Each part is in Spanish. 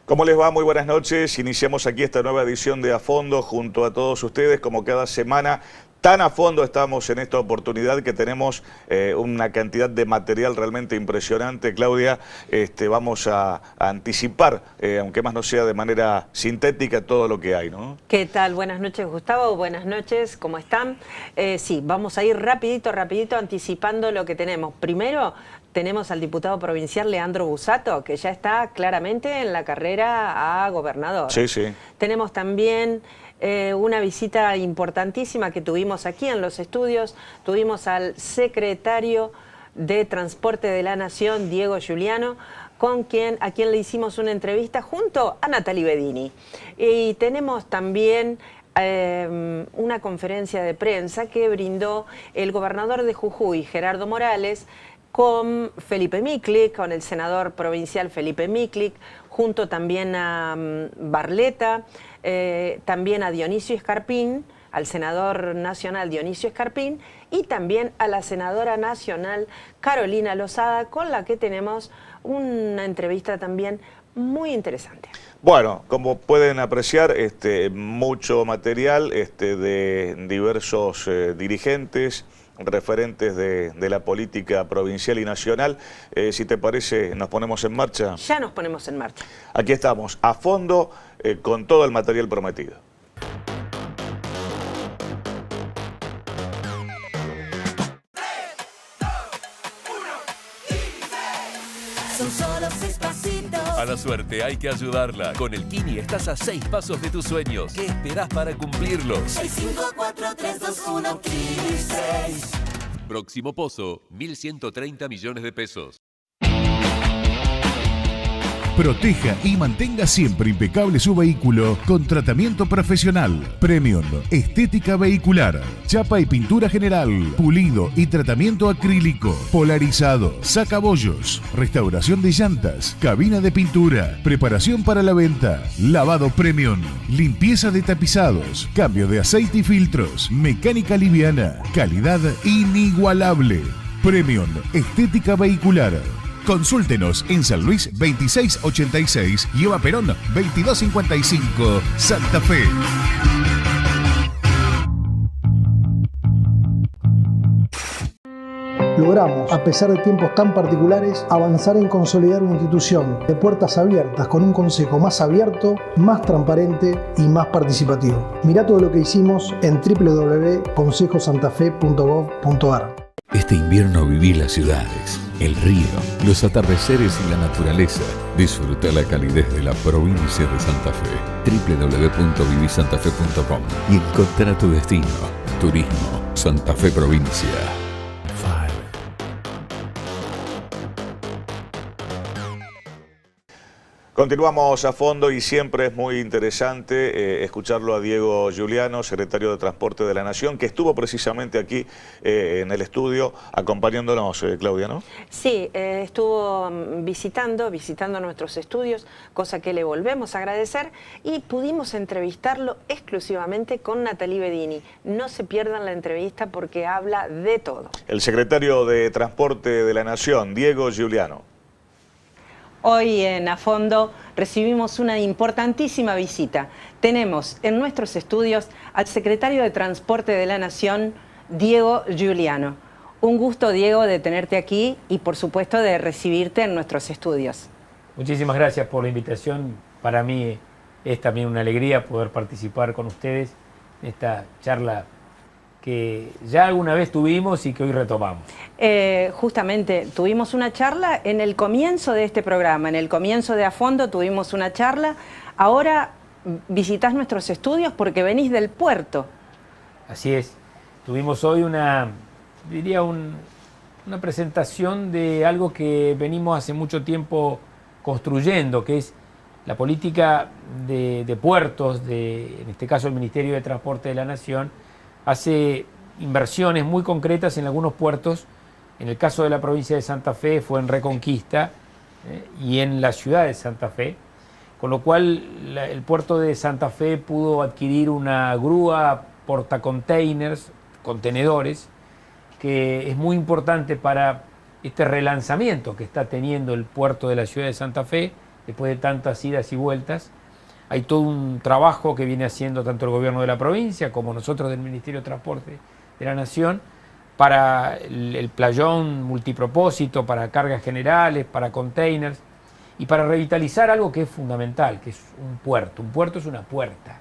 ¿Cómo les va? Muy buenas noches. Iniciamos aquí esta nueva edición de A Fondo junto a todos ustedes, como cada semana. Tan a fondo estamos en esta oportunidad que tenemos una cantidad de material realmente impresionante. Claudia, vamos a anticipar, aunque más no sea de manera sintética, todo lo que hay, ¿no? ¿Qué tal? Buenas noches, Gustavo. Buenas noches, ¿cómo están? Sí, vamos a ir rapidito anticipando lo que tenemos. Primero, tenemos al diputado provincial Leandro Busato, que ya está claramente en la carrera a gobernador. Sí, sí. Tenemos también una visita importantísima que tuvimos aquí en los estudios. Tuvimos al secretario de Transporte de la Nación, Diego Giuliano, a quien le hicimos una entrevista junto a Natalie Bedini. Y tenemos también una conferencia de prensa que brindó el gobernador de Jujuy, Gerardo Morales, con Felipe Miklik, con el senador provincial Felipe Miklik, junto también a Barletta, también a Dionisio Escarpín, al senador nacional Dionisio Escarpín, y también a la senadora nacional Carolina Lozada, con la que tenemos una entrevista también muy interesante. Bueno, como pueden apreciar, mucho material de diversos dirigentes, referentes de la política provincial y nacional. Si te parece, ¿nos ponemos en marcha? Ya nos ponemos en marcha. Aquí estamos, a fondo, con todo el material prometido. Son solo 6 pasitos. A la suerte hay que ayudarla. Con el Kini estás a 6 pasos de tus sueños. ¿Qué esperás para cumplirlos? 6, 5, 4, 3, 2, 1, Kini 6. Próximo pozo, 1.130 millones de pesos. Proteja y mantenga siempre impecable su vehículo con tratamiento profesional. Premium, estética vehicular, chapa y pintura general, pulido y tratamiento acrílico, polarizado, sacabollos, restauración de llantas, cabina de pintura, preparación para la venta, lavado premium, limpieza de tapizados, cambio de aceite y filtros, mecánica liviana, calidad inigualable. Premium, estética vehicular. Consúltenos en San Luis 2686 y Eva Perón 2255, Santa Fe. Logramos, a pesar de tiempos tan particulares, avanzar en consolidar una institución de puertas abiertas con un consejo más abierto, más transparente y más participativo. Mirá todo lo que hicimos en www.consejosantafe.gov.ar. Este invierno viví las ciudades, el río, los atardeceres y la naturaleza. Disfruta la calidez de la provincia de Santa Fe. www.vivisantafe.com y encontrá tu destino. Turismo Santa Fe Provincia. Continuamos a fondo y siempre es muy interesante escucharlo a Diego Giuliano, secretario de Transporte de la Nación, que estuvo precisamente aquí en el estudio acompañándonos, Claudia, ¿no? Sí, estuvo visitando nuestros estudios, cosa que le volvemos a agradecer, y pudimos entrevistarlo exclusivamente con Natalie Bedini. No se pierdan la entrevista porque habla de todo. El secretario de Transporte de la Nación, Diego Giuliano. Hoy en A Fondo recibimos una importantísima visita. Tenemos en nuestros estudios al secretario de Transporte de la Nación, Diego Giuliano. Un gusto, Diego, de tenerte aquí y, por supuesto, de recibirte en nuestros estudios. Muchísimas gracias por la invitación. Para mí es también una alegría poder participar con ustedes en esta charla que ya alguna vez tuvimos y que hoy retomamos. Justamente, tuvimos una charla en el comienzo de este programa, en el comienzo de A Fondo tuvimos una charla. Ahora visitás nuestros estudios porque venís del puerto. Así es. Tuvimos hoy una presentación de algo que venimos hace mucho tiempo construyendo, que es la política de puertos, en este caso el Ministerio de Transporte de la Nación, hace inversiones muy concretas en algunos puertos. En el caso de la provincia de Santa Fe fue en Reconquista y en la ciudad de Santa Fe, con lo cual el puerto de Santa Fe pudo adquirir una grúa portacontainers, contenedores, que es muy importante para este relanzamiento que está teniendo el puerto de la ciudad de Santa Fe, después de tantas idas y vueltas. Hay todo un trabajo que viene haciendo tanto el gobierno de la provincia como nosotros del Ministerio de Transporte de la Nación para el playón multipropósito, para cargas generales, para containers y para revitalizar algo que es fundamental, que es un puerto. Un puerto es una puerta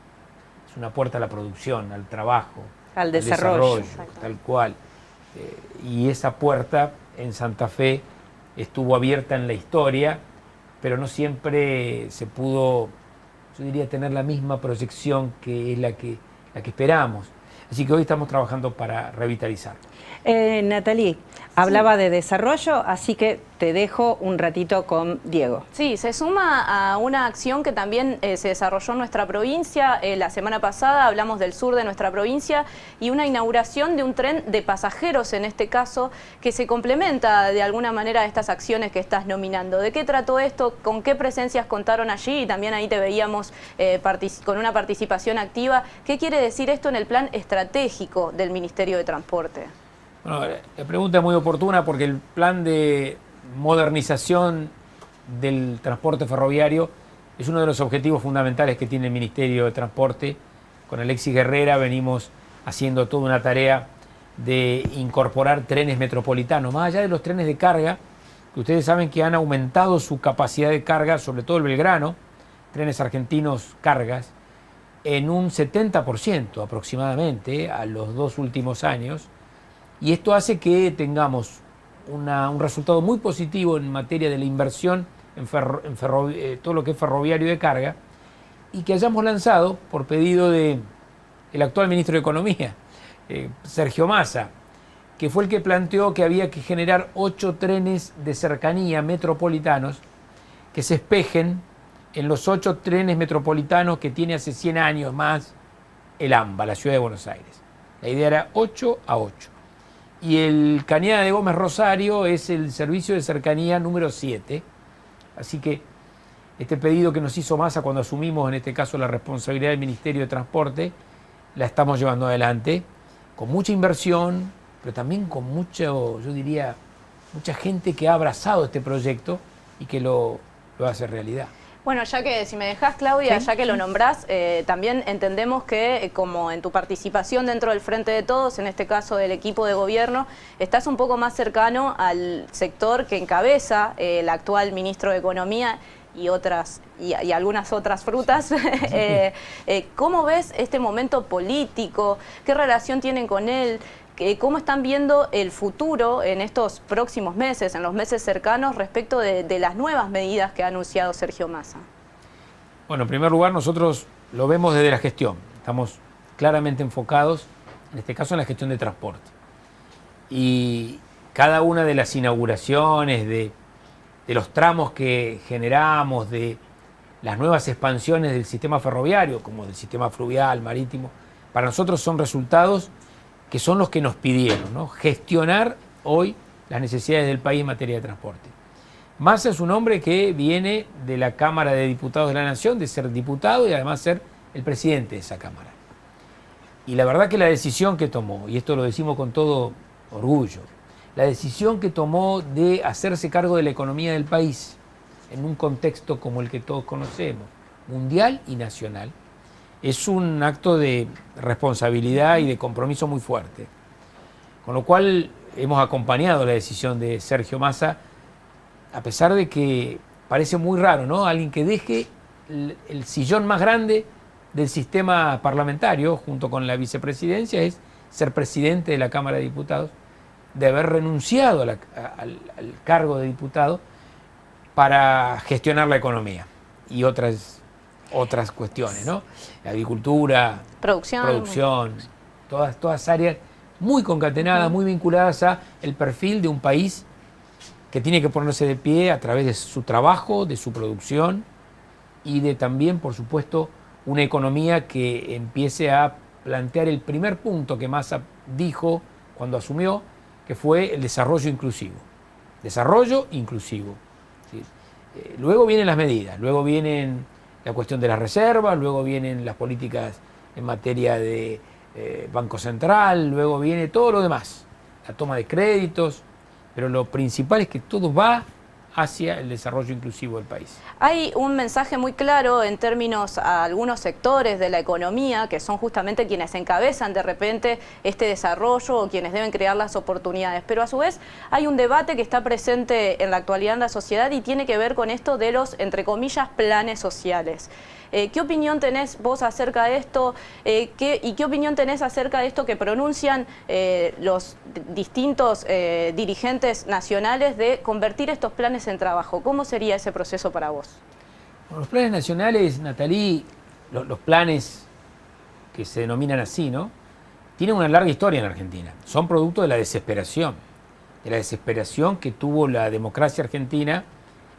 a la producción, al trabajo, al desarrollo tal cual. Y esa puerta en Santa Fe estuvo abierta en la historia, pero no siempre se pudo, yo diría, tener la misma proyección que es la que esperamos. Así que hoy estamos trabajando para revitalizar. Natalie, hablaba de desarrollo, así que te dejo un ratito con Diego. Sí, se suma a una acción que también se desarrolló en nuestra provincia. La semana pasada hablamos del sur de nuestra provincia y una inauguración de un tren de pasajeros, en este caso, que se complementa de alguna manera a estas acciones que estás nominando. ¿De qué trató esto? ¿Con qué presencias contaron allí? Y también ahí te veíamos con una participación activa. ¿Qué quiere decir esto en el plan estratégico del Ministerio de Transporte? Bueno, la pregunta es muy oportuna porque el plan de modernización del transporte ferroviario es uno de los objetivos fundamentales que tiene el Ministerio de Transporte. Con Alexis Guerrera venimos haciendo toda una tarea de incorporar trenes metropolitanos, más allá de los trenes de carga, que ustedes saben que han aumentado su capacidad de carga, sobre todo el Belgrano, trenes argentinos cargas, en un 70% aproximadamente a los 2 últimos años. Y esto hace que tengamos un resultado muy positivo en materia de la inversión en todo lo que es ferroviario de carga, y que hayamos lanzado, por pedido del actual ministro de Economía, Sergio Massa, que fue el que planteó que había que generar 8 trenes de cercanía metropolitanos que se espejen en los 8 trenes metropolitanos que tiene hace 100 años más el AMBA, la Ciudad de Buenos Aires. La idea era 8 a 8. Y el Cañada de Gómez Rosario es el servicio de cercanía número 7. Así que este pedido que nos hizo Massa cuando asumimos, en este caso, la responsabilidad del Ministerio de Transporte, la estamos llevando adelante con mucha inversión, pero también con mucho, yo diría, mucha gente que ha abrazado este proyecto y que lo hace realidad. Bueno, ya que, si me dejás, Claudia, ya que lo nombrás, también entendemos que, como en tu participación dentro del Frente de Todos, en este caso del equipo de gobierno, estás un poco más cercano al sector que encabeza el actual ministro de Economía y algunas otras frutas. ¿Cómo ves este momento político? ¿Qué relación tienen con él? ¿Cómo están viendo el futuro en estos próximos meses, en los meses cercanos, respecto de las nuevas medidas que ha anunciado Sergio Massa? Bueno, en primer lugar, nosotros lo vemos desde la gestión. Estamos claramente enfocados, en este caso, en la gestión de transporte. Y cada una de las inauguraciones, de los tramos que generamos, de las nuevas expansiones del sistema ferroviario, como del sistema fluvial, marítimo, para nosotros son resultados que son los que nos pidieron, ¿no? Gestionar hoy las necesidades del país en materia de transporte. Massa es un hombre que viene de la Cámara de Diputados de la Nación, de ser diputado y además ser el presidente de esa Cámara. Y la verdad que la decisión que tomó, y esto lo decimos con todo orgullo, la decisión que tomó de hacerse cargo de la economía del país en un contexto como el que todos conocemos, mundial y nacional, es un acto de responsabilidad y de compromiso muy fuerte. Con lo cual hemos acompañado la decisión de Sergio Massa, a pesar de que parece muy raro, ¿no? Alguien que deje el sillón más grande del sistema parlamentario, junto con la vicepresidencia, es ser presidente de la Cámara de Diputados, de haber renunciado al cargo de diputado para gestionar la economía y otras cuestiones, ¿no? La agricultura, producción, todas áreas muy concatenadas, muy vinculadas a el perfil de un país que tiene que ponerse de pie a través de su trabajo, de su producción y de también, por supuesto, una economía que empiece a plantear el primer punto que Massa dijo cuando asumió, que fue el desarrollo inclusivo. Desarrollo inclusivo. ¿Sí? Luego vienen las medidas, luego vienen la cuestión de las reservas, luego vienen las políticas en materia de Banco Central, luego viene todo lo demás, la toma de créditos, pero lo principal es que todo va hacia el desarrollo inclusivo del país. Hay un mensaje muy claro en términos a algunos sectores de la economía, que son justamente quienes encabezan de repente este desarrollo o quienes deben crear las oportunidades. Pero a su vez hay un debate que está presente en la actualidad en la sociedad y tiene que ver con esto de los, entre comillas, planes sociales. ¿Qué opinión tenés vos acerca de esto? ¿Y qué opinión tenés acerca de esto que pronuncian los distintos dirigentes nacionales de convertir estos planes en trabajo? ¿Cómo sería ese proceso para vos? Bueno, los planes nacionales, Natalí, los planes que se denominan así, ¿no?, tienen una larga historia en Argentina. Son producto de la desesperación que tuvo la democracia argentina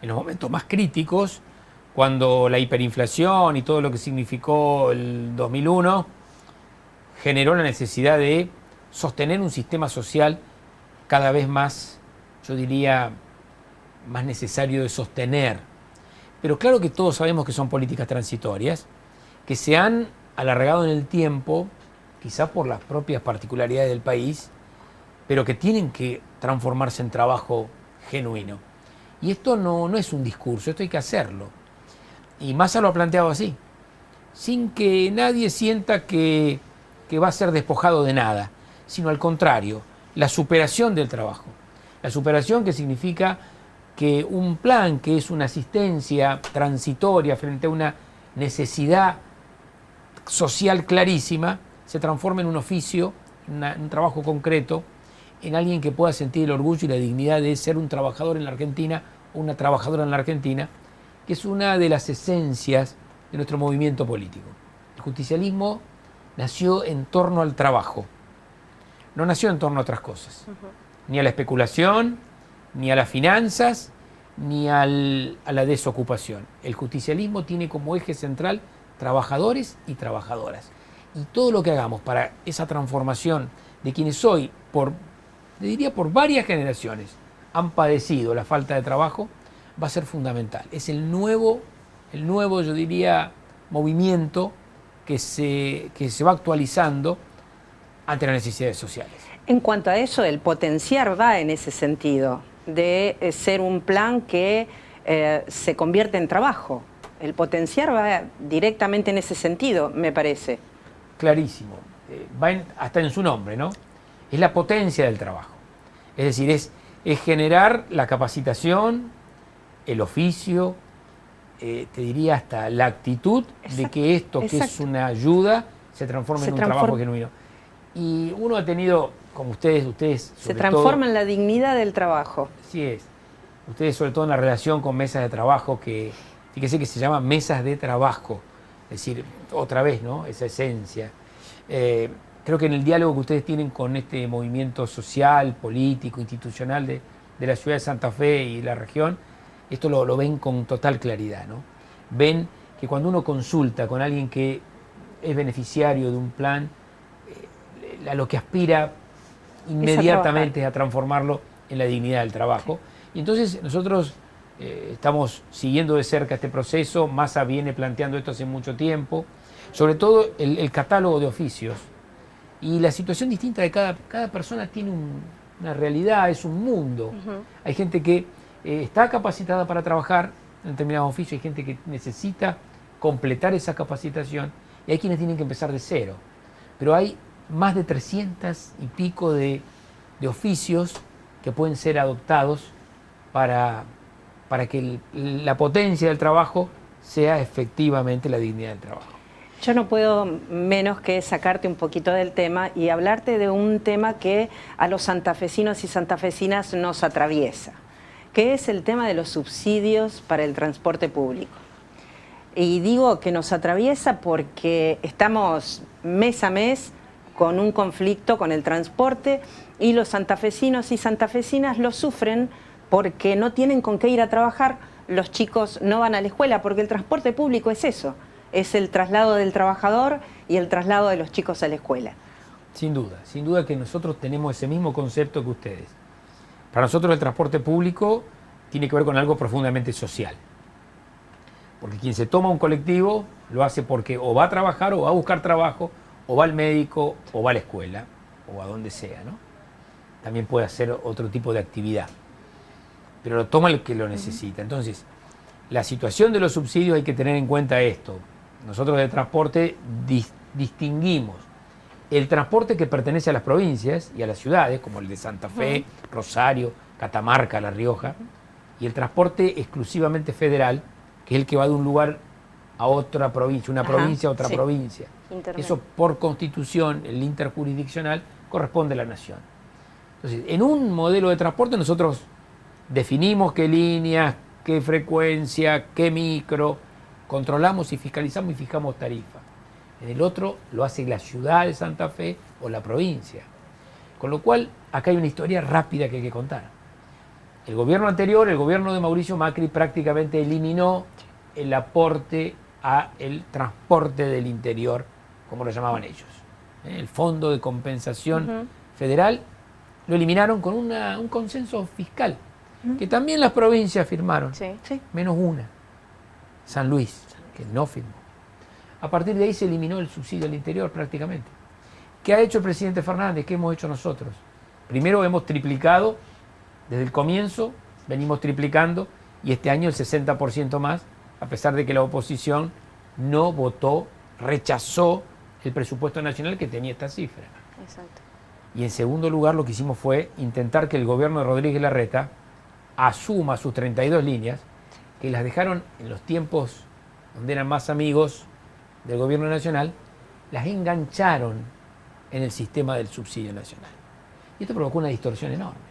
en los momentos más críticos, cuando la hiperinflación y todo lo que significó el 2001 generó la necesidad de sostener un sistema social cada vez más, yo diría, más necesario de sostener. Pero claro que todos sabemos que son políticas transitorias, que se han alargado en el tiempo, quizá por las propias particularidades del país, pero que tienen que transformarse en trabajo genuino. Y esto no es un discurso, esto hay que hacerlo. Y Massa lo ha planteado así, sin que nadie sienta que va a ser despojado de nada, sino al contrario, la superación del trabajo. La superación que significa que un plan que es una asistencia transitoria frente a una necesidad social clarísima, se transforme en un oficio, un trabajo concreto, en alguien que pueda sentir el orgullo y la dignidad de ser un trabajador en la Argentina o una trabajadora en la Argentina, que es una de las esencias de nuestro movimiento político. El justicialismo nació en torno al trabajo, no nació en torno a otras cosas, ni a la especulación, ni a las finanzas, ni a la desocupación. El justicialismo tiene como eje central trabajadores y trabajadoras. Y todo lo que hagamos para esa transformación de quienes hoy, diría por varias generaciones, han padecido la falta de trabajo, va a ser fundamental. Es el nuevo, yo diría, movimiento que se va actualizando ante las necesidades sociales. En cuanto a eso, el potenciar va en ese sentido, de ser un plan que se convierte en trabajo. El potenciar va directamente en ese sentido, me parece. Clarísimo. Va hasta en su nombre, ¿no? Es la potencia del trabajo. Es decir, es generar la capacitación, el oficio, te diría hasta la actitud de que esto que es una ayuda se transforme en un trabajo genuino. Y uno ha tenido, como ustedes se transforma en la dignidad del trabajo. Así es. Ustedes sobre todo en la relación con mesas de trabajo, que fíjese que se llama mesas de trabajo, es decir, otra vez, ¿no?, esa esencia. Creo que en el diálogo que ustedes tienen con este movimiento social, político, institucional de la ciudad de Santa Fe y la región, esto lo ven con total claridad, ¿no? Ven que cuando uno consulta con alguien que es beneficiario de un plan, a lo que aspira inmediatamente es a transformarlo en la dignidad del trabajo. Y entonces nosotros estamos siguiendo de cerca este proceso. Massa viene planteando esto hace mucho tiempo, sobre todo el catálogo de oficios y la situación distinta de cada persona tiene una realidad, es un mundo. Hay gente que está capacitada para trabajar en determinados oficios, hay gente que necesita completar esa capacitación y hay quienes tienen que empezar de cero. Pero hay más de 300 y pico de oficios que pueden ser adoptados para que la potencia del trabajo sea efectivamente la dignidad del trabajo. Yo no puedo menos que sacarte un poquito del tema y hablarte de un tema que a los santafesinos y santafesinas nos atraviesa, que es el tema de los subsidios para el transporte público. Y digo que nos atraviesa porque estamos mes a mes con un conflicto con el transporte y los santafesinos y santafesinas lo sufren porque no tienen con qué ir a trabajar, los chicos no van a la escuela, porque el transporte público es eso, es el traslado del trabajador y el traslado de los chicos a la escuela. Sin duda que nosotros tenemos ese mismo concepto que ustedes. Para nosotros el transporte público tiene que ver con algo profundamente social. Porque quien se toma un colectivo lo hace porque o va a trabajar o va a buscar trabajo, o va al médico o va a la escuela, o a donde sea, ¿no? También puede hacer otro tipo de actividad. pero lo toma el que lo necesita. Entonces, la situación de los subsidios hay que tener en cuenta esto. Nosotros de transporte distinguimos el transporte que pertenece a las provincias y a las ciudades, como el de Santa Fe, Rosario, Catamarca, La Rioja, y el transporte exclusivamente federal, que es el que va de un lugar a otra provincia, una provincia a otra provincia. Eso por constitución, el interjurisdiccional, corresponde a la nación. Entonces, en un modelo de transporte nosotros definimos qué líneas, qué frecuencia, qué micro, controlamos y fiscalizamos y fijamos tarifa. En el otro lo hace la ciudad de Santa Fe o la provincia. Con lo cual, acá hay una historia rápida que hay que contar. El gobierno anterior, el gobierno de Mauricio Macri, prácticamente eliminó el aporte al transporte del interior, como lo llamaban ellos. El Fondo de Compensación Federal lo eliminaron con un consenso fiscal, que también las provincias firmaron, menos una, San Luis, que no firmó. A partir de ahí se eliminó el subsidio al interior prácticamente. ¿Qué ha hecho el presidente Fernández? ¿Qué hemos hecho nosotros? Primero hemos triplicado, desde el comienzo venimos triplicando, y este año el 60% más, a pesar de que la oposición no votó, rechazó el presupuesto nacional que tenía esta cifra. Exacto. Y en segundo lugar lo que hicimos fue intentar que el gobierno de Rodríguez Larreta asuma sus 32 líneas, que las dejaron en los tiempos donde eran más amigos del gobierno nacional, las engancharon en el sistema del subsidio nacional. Y esto provocó una distorsión enorme.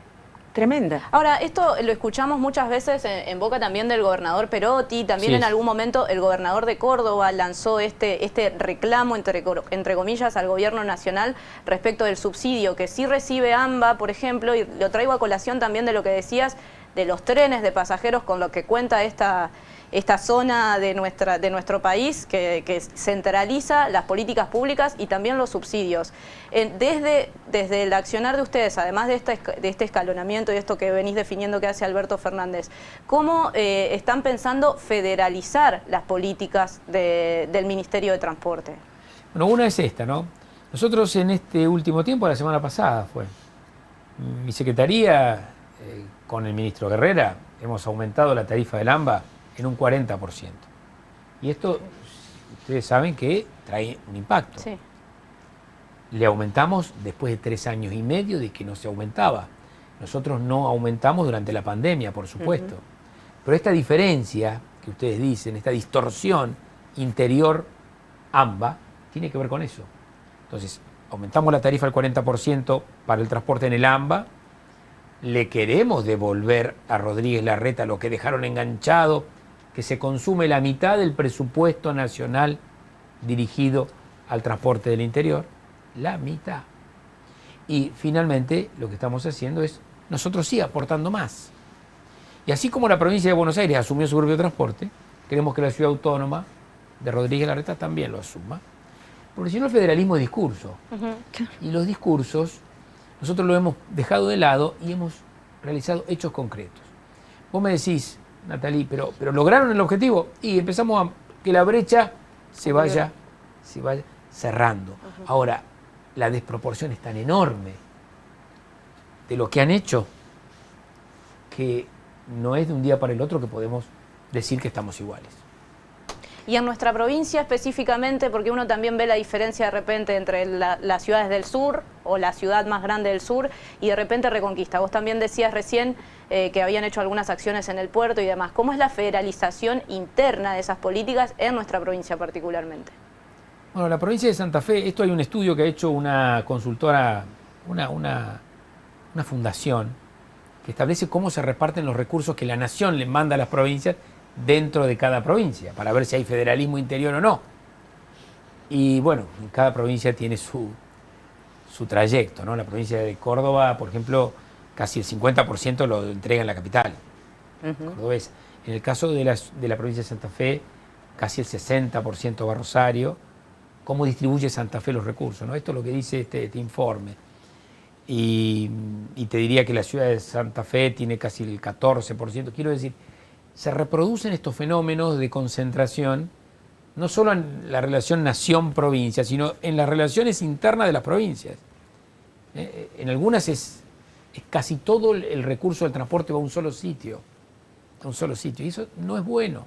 Tremenda. Ahora, esto lo escuchamos muchas veces en boca también del gobernador Perotti, también en algún momento el gobernador de Córdoba lanzó este reclamo, entre comillas, al gobierno nacional respecto del subsidio que sí recibe AMBA, por ejemplo, y lo traigo a colación también de lo que decías de los trenes de pasajeros con lo que cuenta esta zona de nuestro país que centraliza las políticas públicas y también los subsidios. Desde el accionar de ustedes, además de este escalonamiento y esto que venís definiendo que hace Alberto Fernández, ¿cómo están pensando federalizar las políticas del Ministerio de Transporte? Bueno, una es esta, ¿no? Nosotros en este último tiempo, la semana pasada fue, mi secretaría con el ministro Guerrera, hemos aumentado la tarifa del AMBA en un 40%. Y esto, ustedes saben que trae un impacto. Sí. Le aumentamos después de 3 años y medio de que no se aumentaba. Nosotros no aumentamos durante la pandemia, por supuesto. Pero esta diferencia que ustedes dicen, esta distorsión interior AMBA, tiene que ver con eso. Entonces, aumentamos la tarifa al 40% para el transporte en el AMBA. Le queremos devolver a Rodríguez Larreta lo que dejaron enganchado, que se consume la mitad del presupuesto nacional dirigido al transporte del interior, la mitad. Y finalmente lo que estamos haciendo es nosotros sí aportando más. Y así como la provincia de Buenos Aires asumió su propio transporte, queremos que la ciudad autónoma de Rodríguez Larreta también lo asuma. Porque si no, el federalismo es discurso. Y los discursos nosotros lo hemos dejado de lado y hemos realizado hechos concretos. Vos me decís, Natalie, pero lograron el objetivo y empezamos a que la brecha se vaya cerrando. Ahora, la desproporción es tan enorme de lo que han hecho que no es de un día para el otro que podemos decir que estamos iguales. Y en nuestra provincia específicamente, porque uno también ve la diferencia de repente entre las ciudades del sur o la ciudad más grande del sur y de repente Reconquista. Vos también decías recién que habían hecho algunas acciones en el puerto y demás. ¿Cómo es la federalización interna de esas políticas en nuestra provincia particularmente? Bueno, la provincia de Santa Fe, esto hay un estudio que ha hecho una consultora, una fundación, que establece cómo se reparten los recursos que la nación le manda a las provincias dentro de cada provincia, para ver si hay federalismo interior o no. Y bueno, cada provincia tiene su trayecto, ¿no? La provincia de Córdoba, por ejemplo, casi el 50% lo entrega en la capital, cordobesa. En el caso de la provincia de Santa Fe, casi el 60% va a Rosario. ¿Cómo distribuye Santa Fe los recursos, ¿no? Esto es lo que dice este informe. Y te diría que la ciudad de Santa Fe tiene casi el 14%. Quiero decir, se reproducen estos fenómenos de concentración, no solo en la relación nación-provincia, sino en las relaciones internas de las provincias. En algunas es casi todo el recurso del transporte va a un solo sitio. Y eso no es bueno,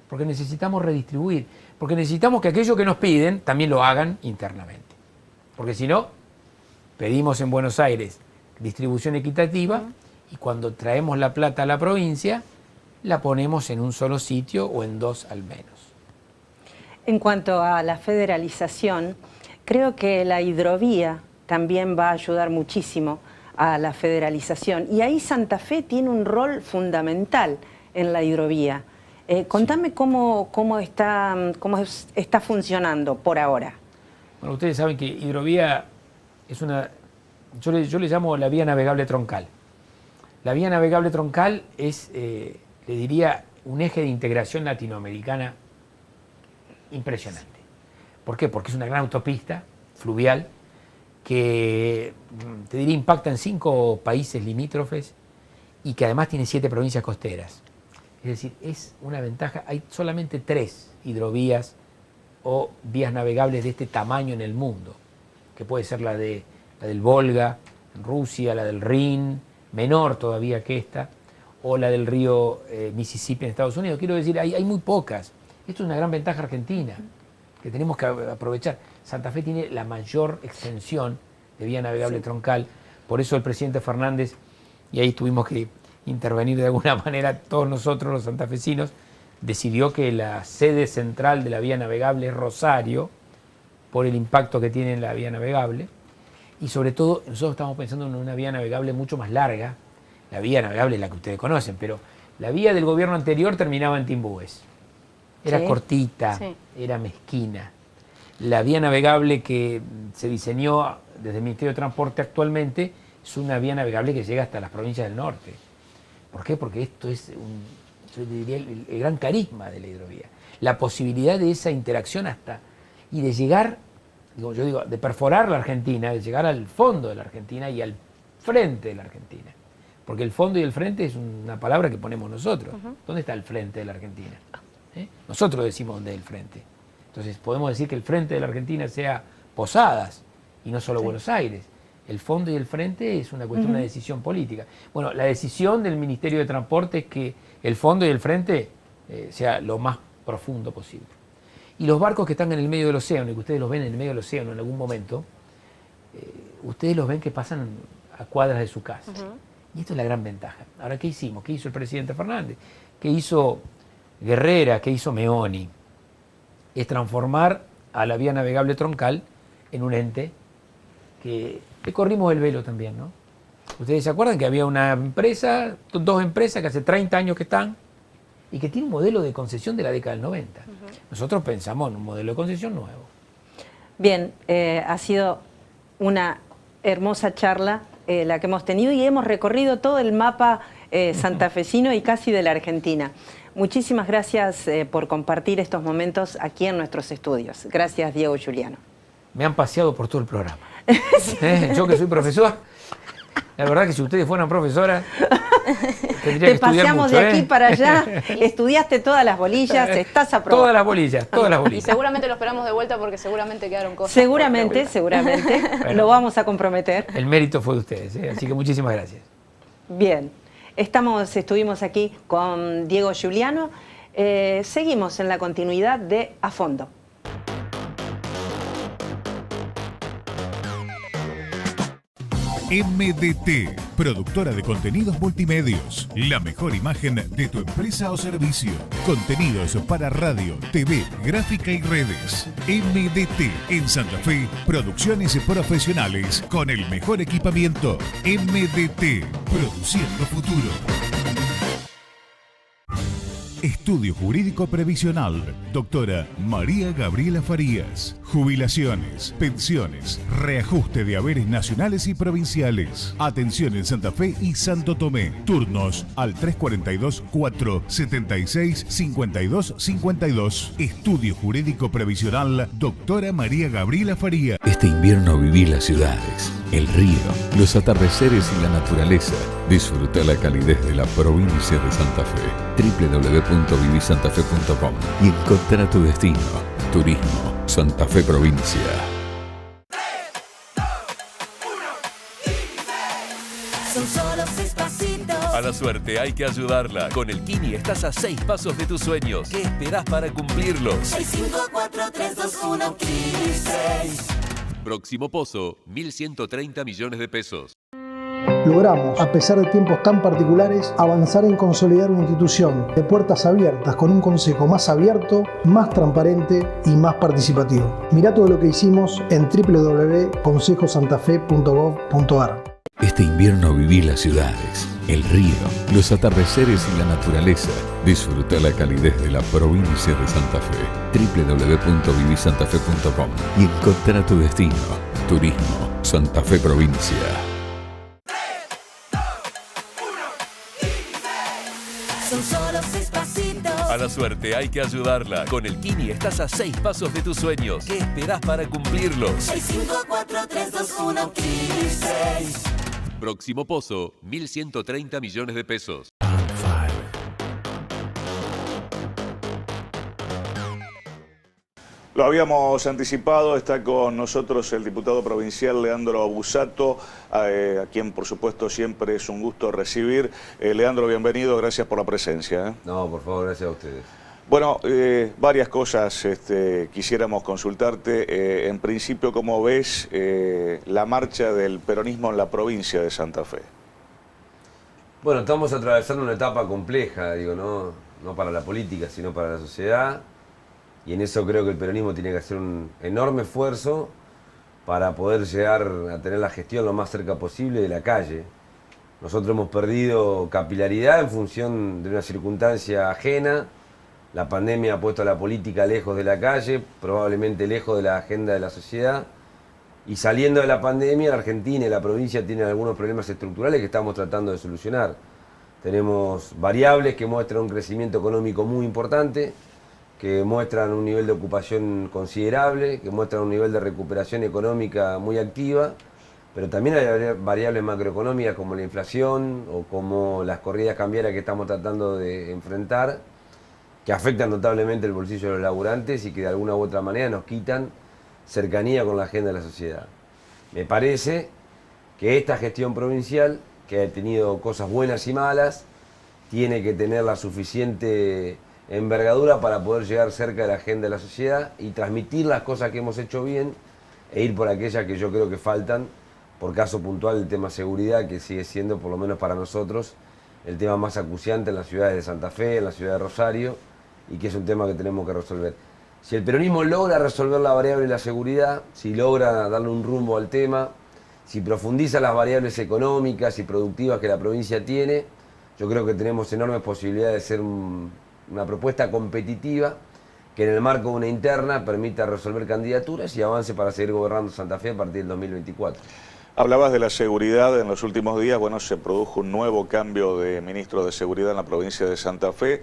porque necesitamos redistribuir, porque necesitamos que aquello que nos piden también lo hagan internamente. Porque si no, pedimos en Buenos Aires distribución equitativa y cuando traemos la plata a la provincia, la ponemos en un solo sitio o en dos al menos. En cuanto a la federalización, creo que la hidrovía también va a ayudar muchísimo a la federalización. Y ahí Santa Fe tiene un rol fundamental en la hidrovía. Contame cómo está funcionando por ahora. Bueno, ustedes saben que hidrovía es yo le llamo la vía navegable troncal. La vía navegable troncal es, le diría, un eje de integración latinoamericana impresionante. ¿Por qué? Porque es una gran autopista fluvial que, te diría, impacta en 5 países limítrofes y que además tiene 7 provincias costeras. Es decir, es una ventaja. Hay solamente 3 hidrovías o vías navegables de este tamaño en el mundo, que puede ser la del Volga en Rusia, la del Rin, menor todavía que esta, o la del río Mississippi en Estados Unidos. Quiero decir, hay muy pocas. Esto es una gran ventaja argentina que tenemos que aprovechar. Santa Fe tiene la mayor extensión de vía navegable troncal, por eso el presidente Fernández, y ahí tuvimos que intervenir de alguna manera todos nosotros los santafesinos, decidió que la sede central de la vía navegable es Rosario, por el impacto que tiene en la vía navegable, y sobre todo nosotros estamos pensando en una vía navegable mucho más larga. La vía navegable es la que ustedes conocen, pero la vía del gobierno anterior terminaba en Timbúes. Era cortita, era mezquina. La vía navegable que se diseñó desde el Ministerio de Transporte actualmente es una vía navegable que llega hasta las provincias del norte. ¿Por qué? Porque esto es yo diría, el gran carisma de la hidrovía. La posibilidad de esa interacción y de llegar, de perforar la Argentina, de llegar al fondo de la Argentina y al frente de la Argentina. Porque el fondo y el frente es una palabra que ponemos nosotros. ¿Dónde está el frente de la Argentina? Nosotros decimos dónde es el frente. Entonces podemos decir que el frente de la Argentina sea Posadas y no solo Buenos Aires. El fondo y el frente es una cuestión, una decisión política. Bueno, la decisión del Ministerio de Transporte es que el fondo y el frente sea lo más profundo posible. Y los barcos que están en el medio del océano, y que ustedes los ven en el medio del océano en algún momento, ustedes los ven que pasan a cuadras de su casa. Y esto es la gran ventaja. Ahora, ¿qué hicimos? ¿Qué hizo el presidente Fernández? ¿Qué hizo Guerrera? ¿Qué hizo Meoni? Es transformar a la vía navegable troncal en un ente que le corrimos el velo también, ¿no? Ustedes se acuerdan que había una empresa, 2 empresas que hace 30 años que están y que tiene un modelo de concesión de la década del 90. Nosotros pensamos en un modelo de concesión nuevo. Bien, ha sido una hermosa charla la que hemos tenido y hemos recorrido todo el mapa santafesino y casi de la Argentina. Muchísimas gracias por compartir estos momentos aquí en nuestros estudios. Gracias, Diego Giuliano. Me han paseado por todo el programa. Yo que soy profesor, la verdad que si ustedes fueran profesoras, tendría que estudiar mucho. Te paseamos de aquí para allá, estudiaste todas las bolillas, estás aprobado. Todas las bolillas. Y seguramente lo esperamos de vuelta porque seguramente quedaron cosas. Seguramente, bueno, lo vamos a comprometer. El mérito fue de ustedes, así que muchísimas gracias. Bien, estuvimos aquí con Diego Giuliano. Seguimos en la continuidad de A Fondo. MDT, productora de contenidos multimedios. La mejor imagen de tu empresa o servicio. Contenidos para radio, TV, gráfica y redes. MDT en Santa Fe, producciones profesionales con el mejor equipamiento. MDT, produciendo futuro. Estudio Jurídico Previsional, doctora María Gabriela Farías. Jubilaciones, pensiones, reajuste de haberes nacionales y provinciales. Atención en Santa Fe y Santo Tomé. Turnos al 342-476-5252. Estudio Jurídico Previsional, doctora María Gabriela Farías. Este invierno viví las ciudades, el río, los atardeceres y la naturaleza. Disfruta la calidez de la provincia de Santa Fe. www.vivisantafe.com y encontrá tu destino. Turismo Santa Fe Provincia. A la suerte hay que ayudarla. Con el Kini estás a 6 pasos de tus sueños. ¿Qué esperás para cumplirlos? 6, 5, 4, 3, 2, 1, Kini 6. Próximo pozo, 1.130 millones de pesos. Logramos, a pesar de tiempos tan particulares, avanzar en consolidar una institución de puertas abiertas con un consejo más abierto, más transparente y más participativo. Mirá todo lo que hicimos en www.consejosantafe.gov.ar. Este invierno viví las ciudades, el río, los atardeceres y la naturaleza. Disfruta la calidez de la provincia de Santa Fe. www.vivisantafe.com y encontrá tu destino. Turismo Santa Fe Provincia. Son solo 6 pasitos. A la suerte hay que ayudarla. Con el Kini estás a 6 pasos de tus sueños. ¿Qué esperás para cumplirlos? 6, 5, 4, 3, 2, 1, Kini 6. Próximo pozo, 1.130 millones de pesos. Lo habíamos anticipado, está con nosotros el diputado provincial Leandro Busato, a quien por supuesto siempre es un gusto recibir. Leandro, bienvenido, gracias por la presencia. No, por favor, gracias a ustedes. Bueno, varias cosas quisiéramos consultarte. En principio, ¿cómo ves la marcha del peronismo en la provincia de Santa Fe? Bueno, estamos atravesando una etapa compleja, digo, no para la política, sino para la sociedad. Y en eso creo que el peronismo tiene que hacer un enorme esfuerzo para poder llegar a tener la gestión lo más cerca posible de la calle. Nosotros hemos perdido capilaridad en función de una circunstancia ajena. La pandemia ha puesto a la política lejos de la calle, probablemente lejos de la agenda de la sociedad. Y saliendo de la pandemia, la Argentina y la provincia tienen algunos problemas estructurales que estamos tratando de solucionar. Tenemos variables que muestran un crecimiento económico muy importante, que muestran un nivel de ocupación considerable, que muestran un nivel de recuperación económica muy activa, pero también hay variables macroeconómicas como la inflación o como las corridas cambiarias que estamos tratando de enfrentar, que afectan notablemente el bolsillo de los laburantes y que de alguna u otra manera nos quitan cercanía con la agenda de la sociedad. Me parece que esta gestión provincial, que ha tenido cosas buenas y malas, tiene que tener la suficiente envergadura para poder llegar cerca de la agenda de la sociedad y transmitir las cosas que hemos hecho bien e ir por aquellas que yo creo que faltan. Por caso puntual, el tema seguridad, que sigue siendo, por lo menos para nosotros, el tema más acuciante en las ciudades de Santa Fe, en la ciudad de Rosario, y que es un tema que tenemos que resolver. Si el peronismo logra resolver la variable de la seguridad, si logra darle un rumbo al tema, si profundiza las variables económicas y productivas que la provincia tiene, yo creo que tenemos enormes posibilidades de ser una propuesta competitiva que en el marco de una interna permita resolver candidaturas y avance para seguir gobernando Santa Fe a partir del 2024. Hablabas de la seguridad en los últimos días. Bueno, se produjo un nuevo cambio de ministro de Seguridad en la provincia de Santa Fe,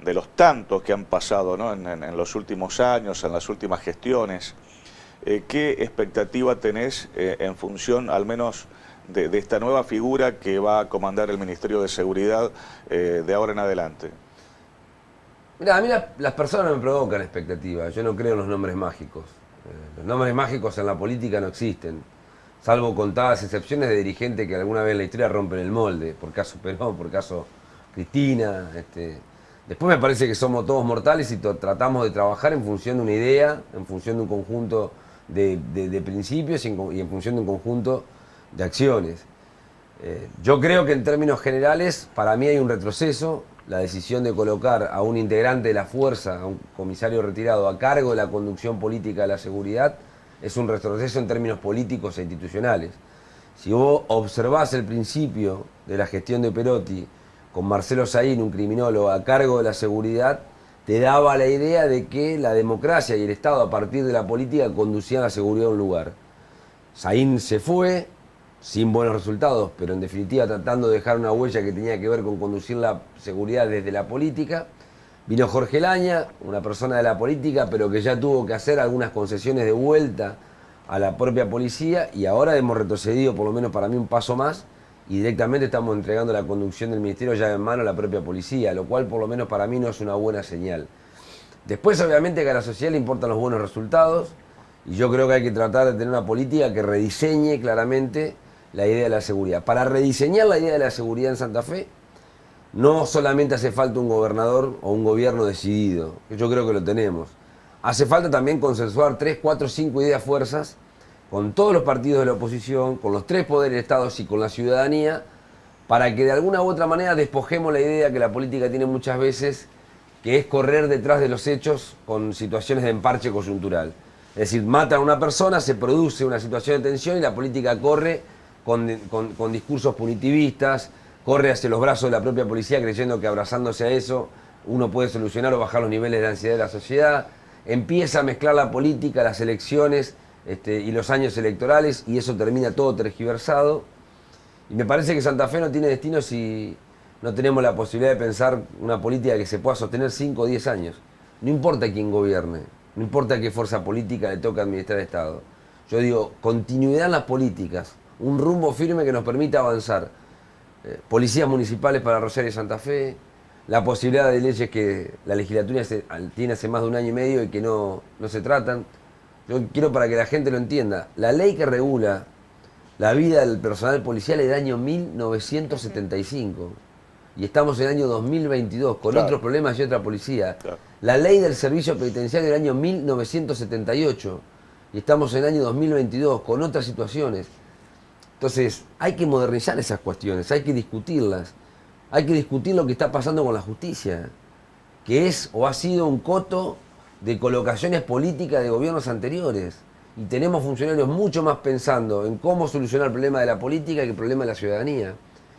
de los tantos que han pasado, ¿no?, en los últimos años, en las últimas gestiones. ¿Qué expectativa tenés en función, al menos, de esta nueva figura que va a comandar el Ministerio de Seguridad de ahora en adelante? Mirá, a mí las personas me provocan expectativas. Yo no creo en los nombres mágicos. Los nombres mágicos en la política no existen, salvo contadas excepciones de dirigentes que alguna vez en la historia rompen el molde, por caso Perón, por caso Cristina. Después me parece que somos todos mortales y tratamos de trabajar en función de una idea, en función de un conjunto de principios y en función de un conjunto de acciones. Yo creo que en términos generales, para mí hay un retroceso. La decisión de colocar a un integrante de la fuerza, a un comisario retirado, a cargo de la conducción política de la seguridad, es un retroceso en términos políticos e institucionales. Si vos observás el principio de la gestión de Perotti, con Marcelo Saín, un criminólogo, a cargo de la seguridad, te daba la idea de que la democracia y el Estado, a partir de la política, conducían la seguridad a un lugar. Saín se fue, sin buenos resultados, pero en definitiva tratando de dejar una huella que tenía que ver con conducir la seguridad desde la política. Vino Jorge Laña, una persona de la política, pero que ya tuvo que hacer algunas concesiones de vuelta a la propia policía, y ahora hemos retrocedido, por lo menos para mí, un paso más, y directamente estamos entregando la conducción del ministerio ya en mano a la propia policía, lo cual por lo menos para mí no es una buena señal. Después, obviamente, que a la sociedad le importan los buenos resultados, y yo creo que hay que tratar de tener una política que rediseñe claramente la idea de la seguridad. Para rediseñar la idea de la seguridad en Santa Fe, no solamente hace falta un gobernador o un gobierno decidido, que yo creo que lo tenemos. Hace falta también consensuar 3, 4, 5 ideas fuerzas con todos los partidos de la oposición, con los 3 poderes de Estado y con la ciudadanía, para que de alguna u otra manera despojemos la idea que la política tiene muchas veces, que es correr detrás de los hechos con situaciones de emparche coyuntural. Es decir, matan a una persona, se produce una situación de tensión y la política corre con discursos punitivistas, corre hacia los brazos de la propia policía creyendo que abrazándose a eso uno puede solucionar o bajar los niveles de ansiedad de la sociedad. Empieza a mezclar la política, las elecciones y los años electorales y eso termina todo tergiversado. Y me parece que Santa Fe no tiene destino si no tenemos la posibilidad de pensar una política que se pueda sostener 5 o 10 años. No importa quién gobierne, no importa qué fuerza política le toca administrar el Estado. Yo digo, continuidad en las políticas, un rumbo firme que nos permita avanzar. Policías municipales para Rosario y Santa Fe, la posibilidad de leyes que la legislatura tiene hace más de 1 año y medio y que no se tratan. Yo quiero para que la gente lo entienda, la ley que regula la vida del personal policial es del año 1975 y estamos en el año 2022 con otros problemas y otra policía. La ley del servicio penitenciario del año 1978 y estamos en el año 2022 con otras situaciones. Entonces hay que modernizar esas cuestiones, hay que discutirlas, hay que discutir lo que está pasando con la justicia, que es o ha sido un coto de colocaciones políticas de gobiernos anteriores. Y tenemos funcionarios mucho más pensando en cómo solucionar el problema de la política que el problema de la ciudadanía.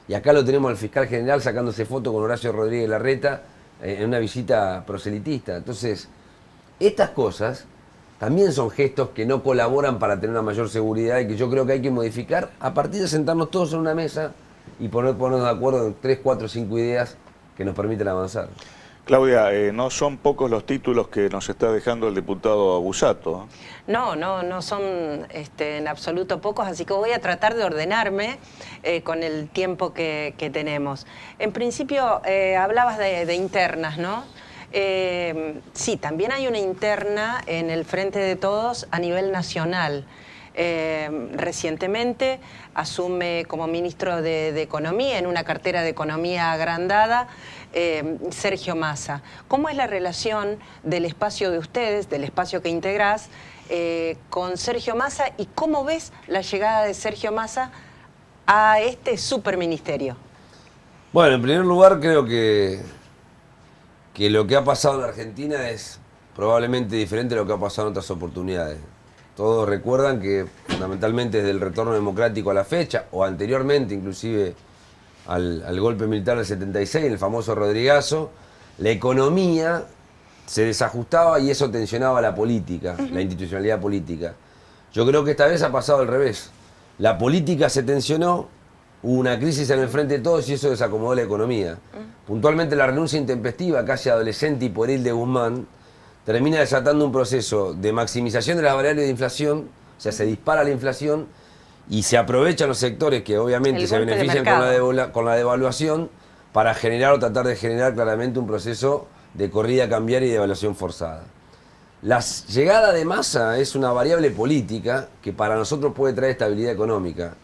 Y acá lo tenemos al fiscal general sacándose foto con Horacio Rodríguez Larreta en una visita proselitista. Entonces, estas cosas también son gestos que no colaboran para tener una mayor seguridad y que yo creo que hay que modificar a partir de sentarnos todos en una mesa y ponernos de acuerdo en 3, 4, 5 ideas que nos permiten avanzar. Claudia, no son pocos los títulos que nos está dejando el diputado Busato. No son en absoluto pocos, así que voy a tratar de ordenarme con el tiempo que tenemos. En principio, hablabas de internas, ¿no? Sí, también hay una interna en el Frente de Todos a nivel nacional. Recientemente asume como ministro de Economía, en una cartera de Economía agrandada, Sergio Massa. ¿Cómo es la relación del espacio de ustedes, del espacio que integrás, con Sergio Massa y cómo ves la llegada de Sergio Massa a este superministerio? Bueno, en primer lugar creo que lo que ha pasado en la Argentina es probablemente diferente a lo que ha pasado en otras oportunidades. Todos recuerdan que fundamentalmente desde el retorno democrático a la fecha, o anteriormente inclusive al golpe militar del 76, el famoso Rodrigazo, la economía se desajustaba y eso tensionaba la política, la institucionalidad política. Yo creo que esta vez ha pasado al revés. La política se tensionó, hubo una crisis en el Frente de Todos y eso desacomodó la economía. Puntualmente la renuncia intempestiva, casi adolescente y pueril de Guzmán, termina desatando un proceso de maximización de las variables de inflación, o sea, se dispara la inflación y se aprovechan los sectores que obviamente se benefician con la devaluación para generar o tratar de generar claramente un proceso de corrida cambiaria y de devaluación forzada. La llegada de Massa es una variable política que para nosotros puede traer estabilidad económica.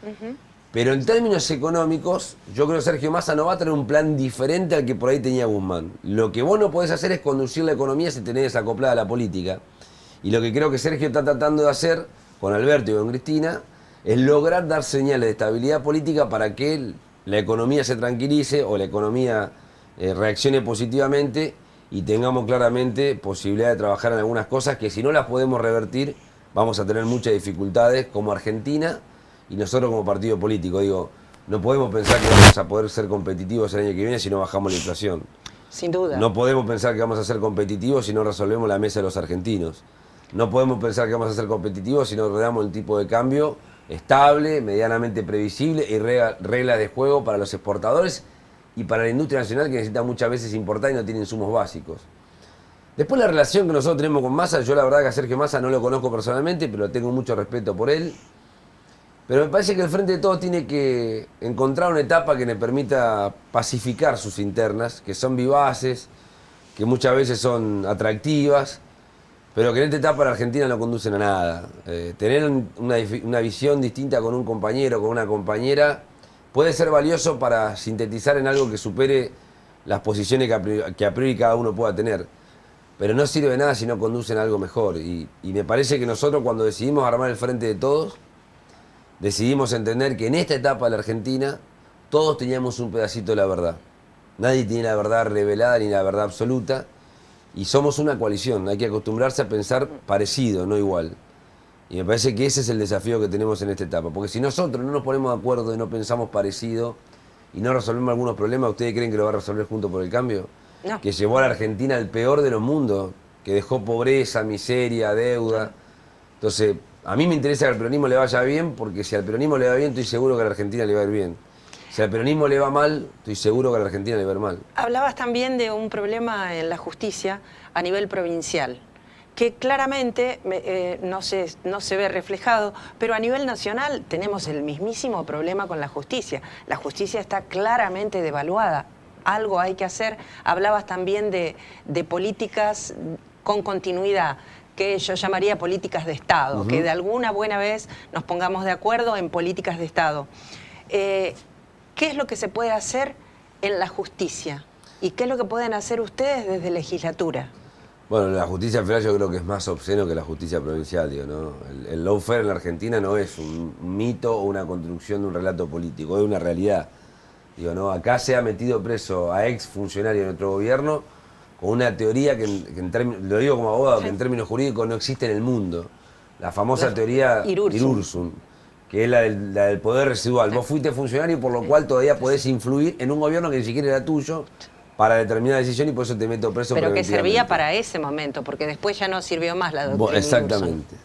Pero en términos económicos, yo creo que Sergio Massa no va a tener un plan diferente al que por ahí tenía Guzmán. Lo que vos no podés hacer es conducir la economía si tenés desacoplada la política. Y lo que creo que Sergio está tratando de hacer, con Alberto y con Cristina, es lograr dar señales de estabilidad política para que la economía se tranquilice o la economía reaccione positivamente y tengamos claramente posibilidad de trabajar en algunas cosas que si no las podemos revertir, vamos a tener muchas dificultades como Argentina. Y nosotros como partido político, digo, no podemos pensar que vamos a poder ser competitivos el año que viene si no bajamos la inflación. Sin duda. No podemos pensar que vamos a ser competitivos si no resolvemos la mesa de los argentinos. No podemos pensar que vamos a ser competitivos si no rodeamos el tipo de cambio estable, medianamente previsible y reglas de juego para los exportadores y para la industria nacional que necesita muchas veces importar y no tiene insumos básicos. Después la relación que nosotros tenemos con Massa, yo la verdad que a Sergio Massa no lo conozco personalmente, pero tengo mucho respeto por él. Pero me parece que el Frente de Todos tiene que encontrar una etapa que le permita pacificar sus internas, que son vivaces, que muchas veces son atractivas, pero que en esta etapa la Argentina no conducen a nada. Tener una visión distinta con un compañero, con una compañera, puede ser valioso para sintetizar en algo que supere las posiciones que a priori cada uno pueda tener. Pero no sirve de nada si no conducen a algo mejor. Y me parece que nosotros cuando decidimos armar el Frente de Todos, decidimos entender que en esta etapa de la Argentina todos teníamos un pedacito de la verdad. Nadie tiene la verdad revelada ni la verdad absoluta. Y somos una coalición, hay que acostumbrarse a pensar parecido, no igual. Y me parece que ese es el desafío que tenemos en esta etapa. Porque si nosotros no nos ponemos de acuerdo y no pensamos parecido y no resolvemos algunos problemas, ¿ustedes creen que lo va a resolver Juntos por el Cambio? No. Que llevó a la Argentina al peor de los mundos, que dejó pobreza, miseria, deuda. Entonces, a mí me interesa que al peronismo le vaya bien, porque si al peronismo le va bien, estoy seguro que a la Argentina le va a ir bien. Si al peronismo le va mal, estoy seguro que a la Argentina le va a ir mal. Hablabas también de un problema en la justicia a nivel provincial, que claramente no se ve reflejado, pero a nivel nacional tenemos el mismísimo problema con la justicia. La justicia está claramente devaluada. Algo hay que hacer. Hablabas también de políticas con continuidad, que yo llamaría políticas de Estado, que de alguna buena vez nos pongamos de acuerdo en políticas de Estado. ¿Qué es lo que se puede hacer en la justicia? ¿Y qué es lo que pueden hacer ustedes desde legislatura? Bueno, la justicia federal yo creo que es más obsceno que la justicia provincial, digo, ¿no? El lawfare en la Argentina no es un mito o una construcción de un relato político, es una realidad. Digo, ¿no? Acá se ha metido preso a ex funcionarios de nuestro gobierno con una teoría que, lo digo como abogado, que en términos jurídicos no existe en el mundo. La famosa teoría Irursum, que es la del poder residual. Vos fuiste funcionario, por lo cual todavía podés influir en un gobierno que ni siquiera era tuyo para determinada decisión y por eso te meto preso. Pero que servía para ese momento, porque después ya no sirvió más la doctrina. Exactamente.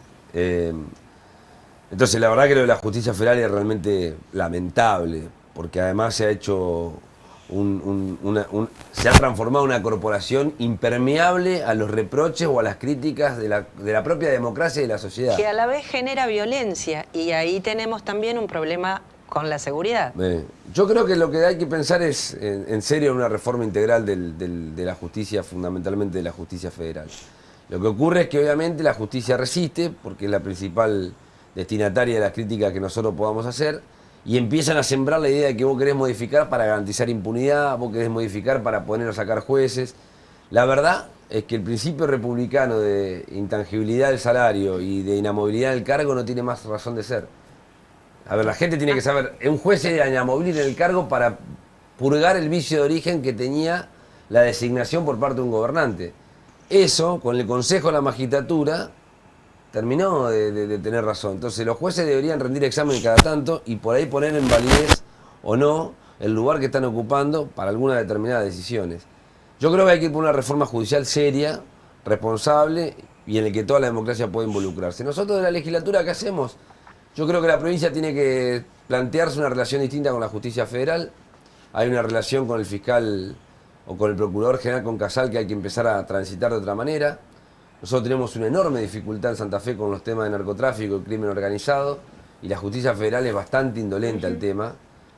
Entonces, la verdad que lo de la justicia federal es realmente lamentable, porque además se ha hecho se ha transformado en una corporación impermeable a los reproches o a las críticas de la propia democracia y de la sociedad. Que a la vez genera violencia, y ahí tenemos también un problema con la seguridad. Yo creo que lo que hay que pensar es, en serio, una reforma integral de la justicia, fundamentalmente de la justicia federal. Lo que ocurre es que obviamente la justicia resiste, porque es la principal destinataria de las críticas que nosotros podamos hacer, y empiezan a sembrar la idea de que vos querés modificar para garantizar impunidad, vos querés modificar para poner o sacar jueces. La verdad es que el principio republicano de intangibilidad del salario y de inamovilidad del cargo no tiene más razón de ser. A ver, la gente tiene que saber, un juez era inamovible en el cargo para purgar el vicio de origen que tenía la designación por parte de un gobernante. Eso, con el Consejo de la Magistratura, terminó de tener razón. Entonces los jueces deberían rendir examen cada tanto y por ahí poner en validez o no el lugar que están ocupando para algunas determinadas decisiones. Yo creo que hay que ir por una reforma judicial seria, responsable y en el que toda la democracia puede involucrarse. Nosotros de la legislatura, ¿qué hacemos? Yo creo que la provincia tiene que plantearse una relación distinta con la justicia federal. Hay una relación con el fiscal o con el procurador general, con Casal, que hay que empezar a transitar de otra manera. Nosotros tenemos una enorme dificultad en Santa Fe con los temas de narcotráfico y crimen organizado, y la justicia federal es bastante indolente al tema,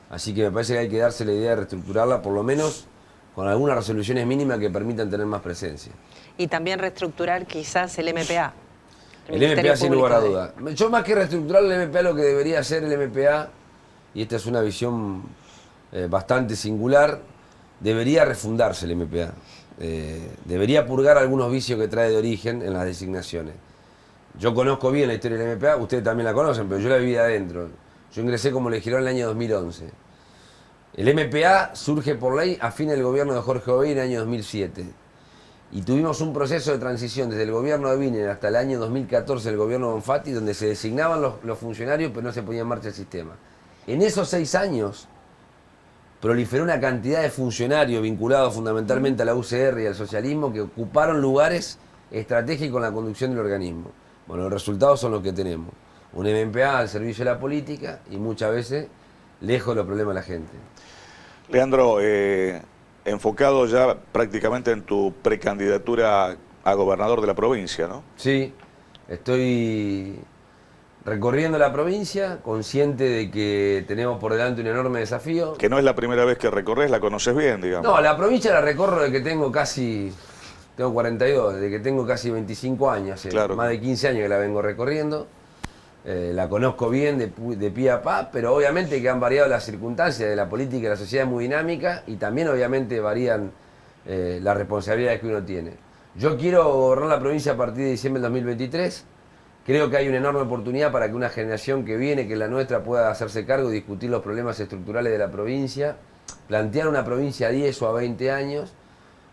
así que me parece que hay que darse la idea de reestructurarla, por lo menos con algunas resoluciones mínimas que permitan tener más presencia. Y también reestructurar quizás el MPA. El MPA sin lugar a duda. Yo más que reestructurar el MPA, lo que debería hacer el MPA, y esta es una visión bastante singular, debería refundarse el MPA. Debería purgar algunos vicios que trae de origen en las designaciones. Yo conozco bien la historia del MPA, ustedes también la conocen, pero yo la viví adentro. Yo ingresé como legislador en el año 2011. El MPA surge por ley a fin del gobierno de Jorge Obeid en el año 2007. Y tuvimos un proceso de transición desde el gobierno de Wiener hasta el año 2014 del gobierno de Bonfatti, donde se designaban los funcionarios, pero no se ponía en marcha el sistema. En esos 6 años proliferó una cantidad de funcionarios vinculados fundamentalmente a la UCR y al socialismo que ocuparon lugares estratégicos en la conducción del organismo. Bueno, los resultados son los que tenemos. Un MPA al servicio de la política y muchas veces lejos de los problemas de la gente. Leandro, enfocado ya prácticamente en tu precandidatura a gobernador de la provincia, ¿no? Sí, estoy recorriendo la provincia, consciente de que tenemos por delante un enorme desafío. Que no es la primera vez que recorres, la conoces bien, digamos. No, la provincia la recorro desde que tengo 42, desde que tengo casi 25 años, claro. Más de 15 años que la vengo recorriendo. la conozco bien de pie a pa, pero obviamente que han variado las circunstancias de la política y la sociedad es muy dinámica y también obviamente varían las responsabilidades que uno tiene. Yo quiero gobernar la provincia a partir de diciembre del 2023. Creo que hay una enorme oportunidad para que una generación que viene, que es la nuestra, pueda hacerse cargo y discutir los problemas estructurales de la provincia, plantear una provincia a 10 o a 20 años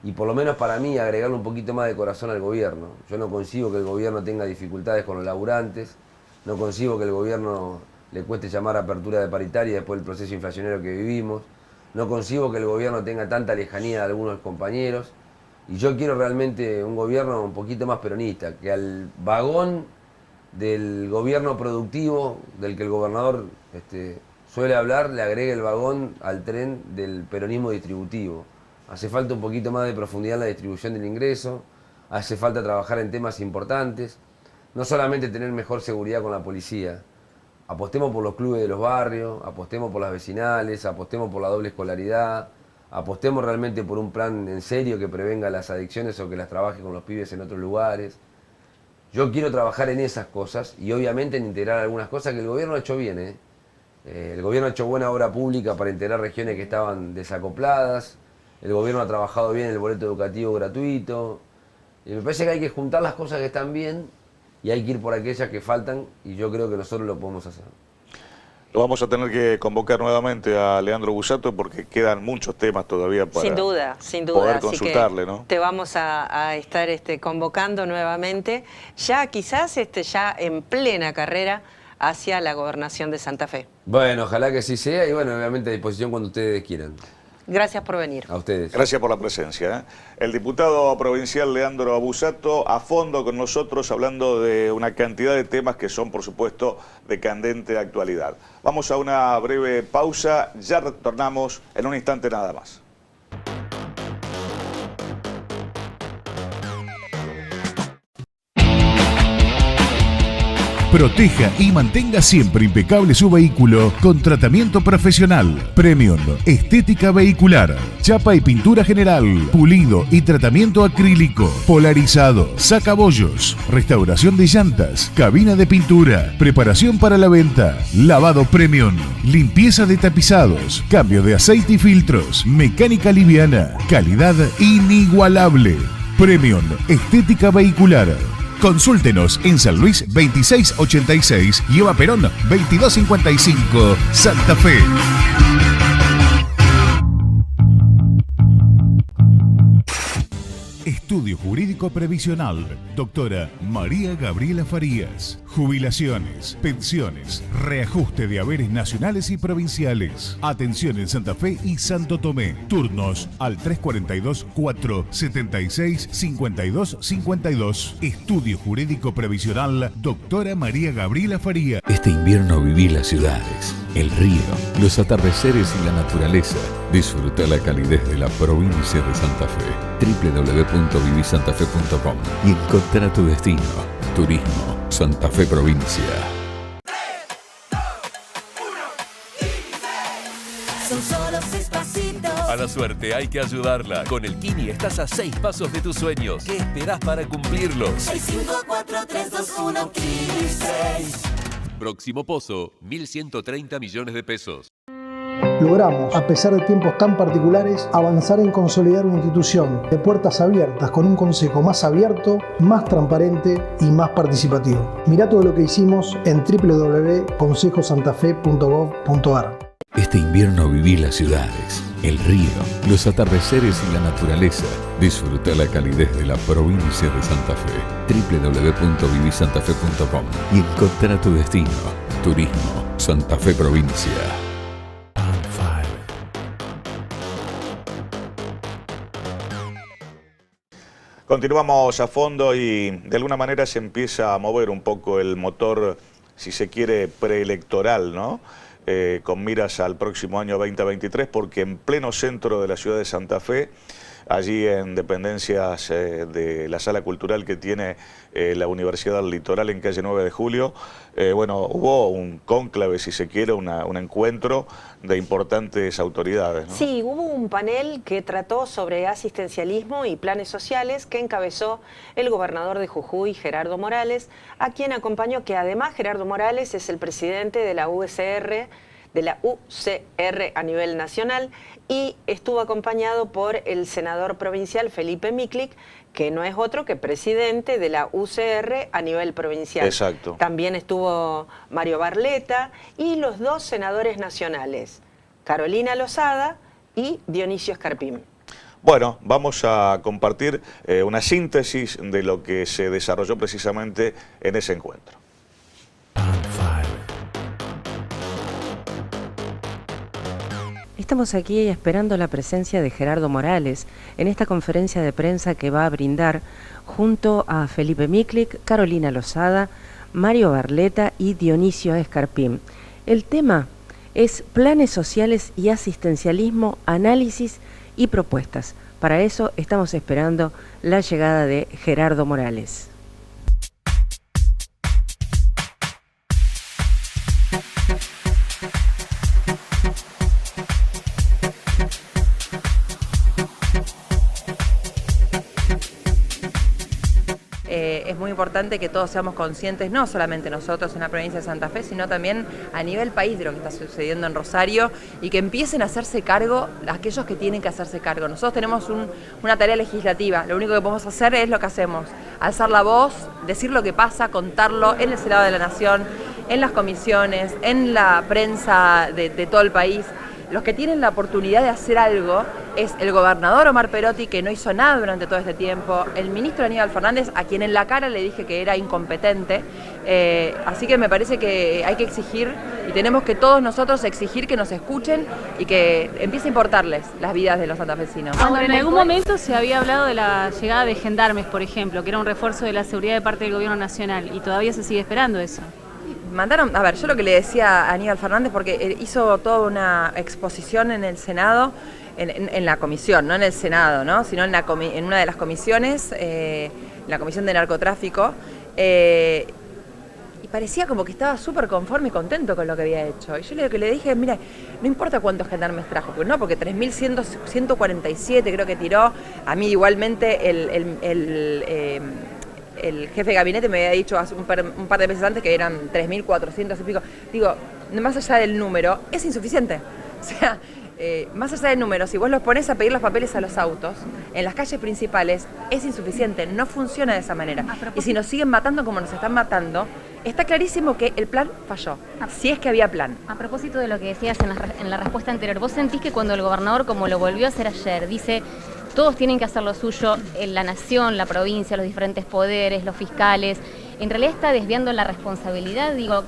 y por lo menos para mí agregarle un poquito más de corazón al gobierno. Yo no concibo que el gobierno tenga dificultades con los laburantes, no concibo que el gobierno le cueste llamar a apertura de paritaria después del proceso inflacionario que vivimos, no concibo que el gobierno tenga tanta lejanía de algunos compañeros y yo quiero realmente un gobierno un poquito más peronista, que al vagón del gobierno productivo, del que el gobernador suele hablar, le agregue el vagón al tren del peronismo distributivo. Hace falta un poquito más de profundidad en la distribución del ingreso, hace falta trabajar en temas importantes, no solamente tener mejor seguridad con la policía. Apostemos por los clubes de los barrios, apostemos por las vecinales, apostemos por la doble escolaridad, apostemos realmente por un plan en serio que prevenga las adicciones o que las trabaje con los pibes en otros lugares. Yo quiero trabajar en esas cosas y obviamente en integrar algunas cosas que el gobierno ha hecho bien. El gobierno ha hecho buena obra pública para integrar regiones que estaban desacopladas, el gobierno ha trabajado bien el boleto educativo gratuito, y me parece que hay que juntar las cosas que están bien y hay que ir por aquellas que faltan y yo creo que nosotros lo podemos hacer. Lo vamos a tener que convocar nuevamente a Leandro Busato porque quedan muchos temas todavía para sin duda, poder así consultarle, que ¿no? te vamos a estar convocando nuevamente, ya quizás ya en plena carrera hacia la gobernación de Santa Fe. Bueno, ojalá que sí sea y bueno, obviamente a disposición cuando ustedes quieran. Gracias por venir. A ustedes. Gracias por la presencia. El diputado provincial Leandro Busato a fondo con nosotros hablando de una cantidad de temas que son, por supuesto, de candente actualidad. Vamos a una breve pausa, ya retornamos en un instante nada más. Proteja y mantenga siempre impecable su vehículo con tratamiento profesional, Premium, estética vehicular, chapa y pintura general, pulido y tratamiento acrílico, polarizado, sacabollos, restauración de llantas, cabina de pintura, preparación para la venta, lavado Premium, limpieza de tapizados, cambio de aceite y filtros, mecánica liviana, calidad inigualable. Premium, estética vehicular. Consúltenos en San Luis 2686 y Eva Perón 2255, Santa Fe. Estudio Jurídico Previsional, doctora María Gabriela Farías. Jubilaciones, pensiones, reajuste de haberes nacionales y provinciales. Atención en Santa Fe y Santo Tomé. Turnos al 342-476-5252. Estudio Jurídico Previsional, doctora María Gabriela Farías. Este invierno viví las ciudades, el río, los atardeceres y la naturaleza. Disfruta la calidez de la provincia de Santa Fe. www.vivisantafe.com y encontrá tu destino. Turismo Santa Fe Provincia. Son solo 6 pasitos. A la suerte hay que ayudarla. Con el Kini estás a 6 pasos de tus sueños. ¿Qué esperás para cumplirlos? 6, 5, 4, 3, 2, 1, Kini 6. Próximo pozo, 1.130 millones de pesos. Logramos, a pesar de tiempos tan particulares, avanzar en consolidar una institución de puertas abiertas con un consejo más abierto, más transparente y más participativo. Mirá todo lo que hicimos en www.consejosantafe.gov.ar. Este invierno viví las ciudades, el río, los atardeceres y la naturaleza. Disfruta la calidez de la provincia de Santa Fe. www.vivisantafe.com y encontrá tu destino. Turismo Santa Fe Provincia. Continuamos a fondo y de alguna manera se empieza a mover un poco el motor, si se quiere, preelectoral, ¿no? Con miras al próximo año 2023, porque en pleno centro de la ciudad de Santa Fe allí en dependencias de la sala cultural que tiene la Universidad del Litoral en calle 9 de Julio. Bueno, hubo un cónclave, si se quiere, un encuentro de importantes autoridades, ¿no? Sí, hubo un panel que trató sobre asistencialismo y planes sociales que encabezó el gobernador de Jujuy, Gerardo Morales, a quien acompañó, que además Gerardo Morales es el presidente de la UCR a nivel nacional, y estuvo acompañado por el senador provincial Felipe Miklik, que no es otro que presidente de la UCR a nivel provincial. Exacto. También estuvo Mario Barletta y los dos senadores nacionales, Carolina Lozada y Dionisio Escarpín. Bueno, vamos a compartir una síntesis de lo que se desarrolló precisamente en ese encuentro. Estamos aquí esperando la presencia de Gerardo Morales en esta conferencia de prensa que va a brindar junto a Felipe Miklik, Carolina Lozada, Mario Barletta y Dionisio Escarpín. El tema es planes sociales y asistencialismo, análisis y propuestas. Para eso estamos esperando la llegada de Gerardo Morales. Es muy importante que todos seamos conscientes, no solamente nosotros en la provincia de Santa Fe, sino también a nivel país de lo que está sucediendo en Rosario, y que empiecen a hacerse cargo aquellos que tienen que hacerse cargo. Nosotros tenemos una tarea legislativa, lo único que podemos hacer es lo que hacemos, alzar la voz, decir lo que pasa, contarlo en el Senado de la Nación, en las comisiones, en la prensa de todo el país. Los que tienen la oportunidad de hacer algo es el gobernador Omar Perotti, que no hizo nada durante todo este tiempo, el ministro Aníbal Fernández, a quien en la cara le dije que era incompetente, así que me parece que hay que exigir, y tenemos que todos nosotros exigir que nos escuchen y que empiece a importarles las vidas de los santafesinos. Cuando en algún momento se había hablado de la llegada de gendarmes, por ejemplo, que era un refuerzo de la seguridad de parte del gobierno nacional, y todavía se sigue esperando eso. Mandaron, a ver, yo lo que le decía a Aníbal Fernández, porque hizo toda una exposición en el Senado, en la comisión, no en el Senado, ¿no? Sino en una de las comisiones, la comisión de narcotráfico, y parecía como que estaba súper conforme y contento con lo que había hecho. Y yo lo que le dije, mira, no importa cuántos gendarmes trajo, porque no, porque 3.147 creo que tiró. A mí igualmente el jefe de gabinete me había dicho hace un par de meses antes que eran 3.400 y pico. Digo, más allá del número, es insuficiente. O sea, más allá del número, si vos los pones a pedir los papeles a los autos, en las calles principales, es insuficiente, no funciona de esa manera. Y si nos siguen matando como nos están matando, está clarísimo que el plan falló, si es que había plan. A propósito de lo que decías en la respuesta anterior, ¿vos sentís que cuando el gobernador, como lo volvió a hacer ayer, dice todos tienen que hacer lo suyo, la nación, la provincia, los diferentes poderes, los fiscales, en realidad está desviando la responsabilidad? Digo,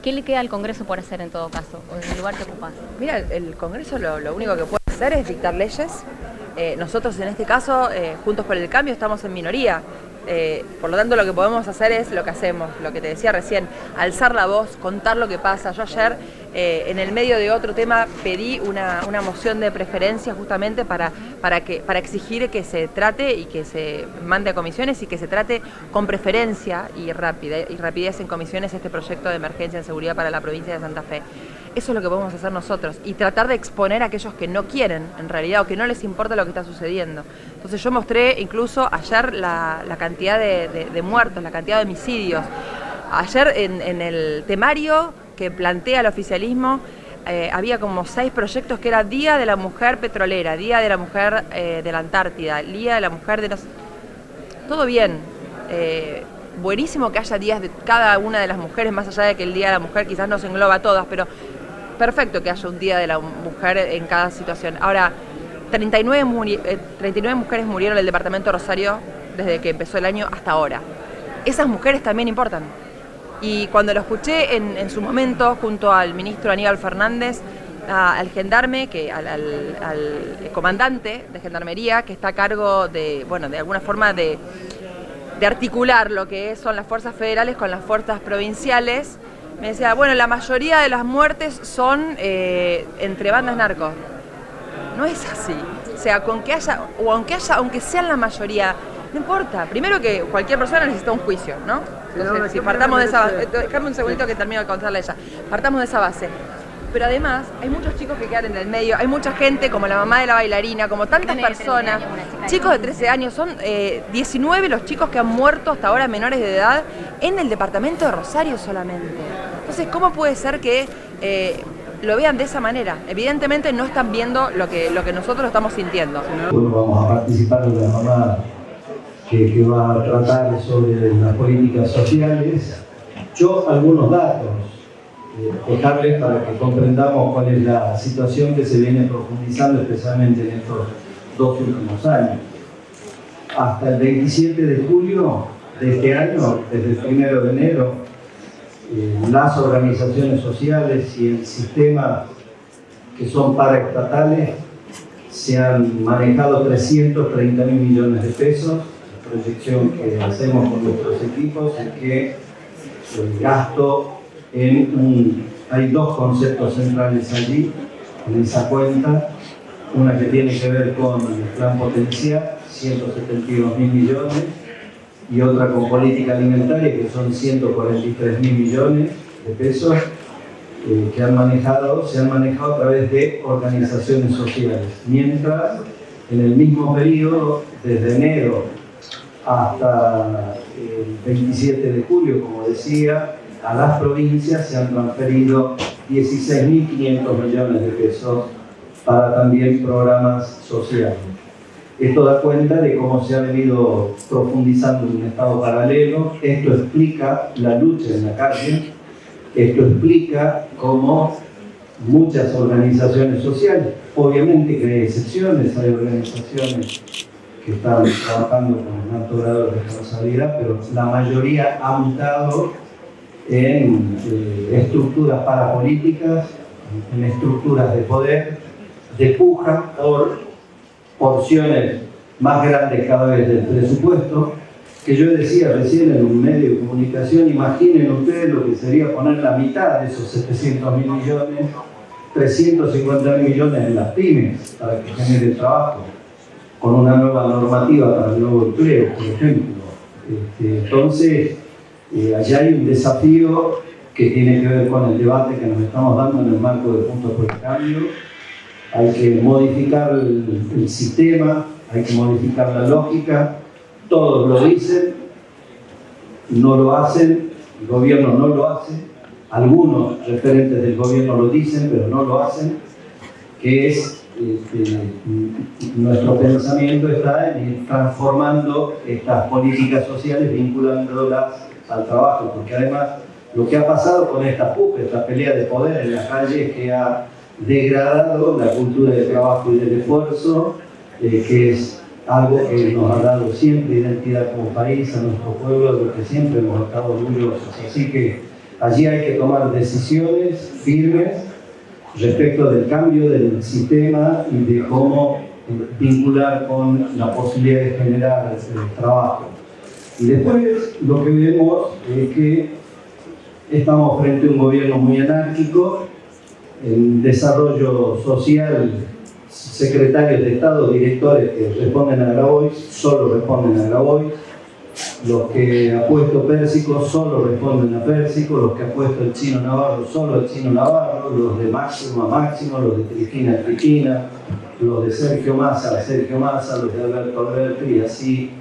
¿qué le queda al Congreso por hacer en todo caso, o desde el lugar que ocupás? Mira, el Congreso lo único que puede hacer es dictar leyes. Nosotros en este caso, Juntos por el Cambio, estamos en minoría. Por lo tanto, lo que podemos hacer es lo que hacemos, lo que te decía recién, alzar la voz, contar lo que pasa. Yo ayer, en el medio de otro tema, pedí una moción de preferencia justamente para exigir que se trate y que se mande a comisiones y que se trate con preferencia y rapidez en comisiones este proyecto de emergencia en seguridad para la provincia de Santa Fe. Eso es lo que podemos hacer nosotros, y tratar de exponer a aquellos que no quieren, en realidad, o que no les importa lo que está sucediendo. Entonces yo mostré incluso ayer la cantidad de muertos, la cantidad de homicidios. Ayer en el temario que plantea el oficialismo, había como 6 proyectos que era Día de la Mujer Petrolera, Día de la Mujer de la Antártida, Día de la Mujer de los... Todo bien. Buenísimo que haya días de cada una de las mujeres, más allá de que el Día de la Mujer quizás no se engloba a todas, pero perfecto que haya un Día de la Mujer en cada situación. Ahora, 39 mujeres murieron en el departamento de Rosario desde que empezó el año hasta ahora. Esas mujeres también importan. Y cuando lo escuché en su momento junto al ministro Aníbal Fernández, al gendarme, al comandante de gendarmería, que está a cargo de, bueno, de alguna forma de articular lo que son las fuerzas federales con las fuerzas provinciales, me decía, bueno, la mayoría de las muertes son entre bandas narcos. No es así. O sea, con que haya, o aunque sean la mayoría, no importa. Primero que cualquier persona necesita un juicio, ¿no? Entonces, si partamos de esa base, déjame un segundito que termino de contarle ella. Partamos de esa base. Pero además, hay muchos chicos que quedan en el medio, hay mucha gente, como la mamá de la bailarina, como tantas personas, chicos de 13 años, son 19 los chicos que han muerto hasta ahora menores de edad en el departamento de Rosario solamente. Entonces, ¿cómo puede ser que lo vean de esa manera? Evidentemente no están viendo lo que nosotros estamos sintiendo. Bueno, vamos a participar de una jornada que va a tratar sobre las políticas sociales. Yo algunos datos, dejarles para que comprendamos cuál es la situación que se viene profundizando especialmente en estos 2 últimos años. Hasta el 27 de julio de este año, desde el 1 de enero, las organizaciones sociales y el sistema que son paraestatales se han manejado 330.000 millones de pesos. La proyección que hacemos con nuestros equipos es que el gasto hay 2 conceptos centrales allí, en esa cuenta. Una que tiene que ver con el plan potencial, 172.000 millones, y otra con política alimentaria, que son 143.000 millones de pesos, que se han manejado a través de organizaciones sociales. Mientras, en el mismo periodo, desde enero hasta el 27 de julio, como decía, a las provincias se han transferido 16.500 millones de pesos para también programas sociales. Esto da cuenta de cómo se ha venido profundizando en un estado paralelo. Esto explica la lucha en la calle. Esto explica cómo muchas organizaciones sociales, obviamente que hay excepciones, hay organizaciones que están trabajando con un alto grado de responsabilidad, pero la mayoría ha mutado en estructuras parapolíticas, en estructuras de poder, de puja por porciones más grandes cada vez del presupuesto, que yo decía recién en un medio de comunicación, imaginen ustedes lo que sería poner la mitad de esos 700.000 millones, 350.000 millones en las pymes para que genere trabajo, con una nueva normativa para el nuevo empleo, por ejemplo. Entonces, allá hay un desafío que tiene que ver con el debate que nos estamos dando en el marco de Juntos por el Cambio. Hay que modificar el sistema, hay que modificar la lógica. Todos lo dicen, no lo hacen, el gobierno no lo hace, algunos referentes del gobierno lo dicen, pero no lo hacen, que es nuestro pensamiento está en ir transformando estas políticas sociales, vinculándolas al trabajo, porque además lo que ha pasado con esta puja, esta pelea de poder en la calle, es que ha degradado la cultura del trabajo y del esfuerzo, que es algo que nos ha dado siempre identidad como país, a nuestro pueblo, de lo que siempre hemos estado orgullosos. Así que allí hay que tomar decisiones firmes respecto del cambio del sistema y de cómo vincular con la posibilidad de generar trabajo. Y después lo que vemos es que estamos frente a un gobierno muy anárquico, en desarrollo social, secretarios de Estado, directores que responden a Grabois, solo responden a Grabois. Los que ha puesto Pérsico solo responden a Pérsico, los que ha puesto el Chino Navarro solo al Chino Navarro, los de Máximo a Máximo, los de Cristina a Cristina, los de Sergio Massa a Sergio Massa, los de Alberto Alberto, y así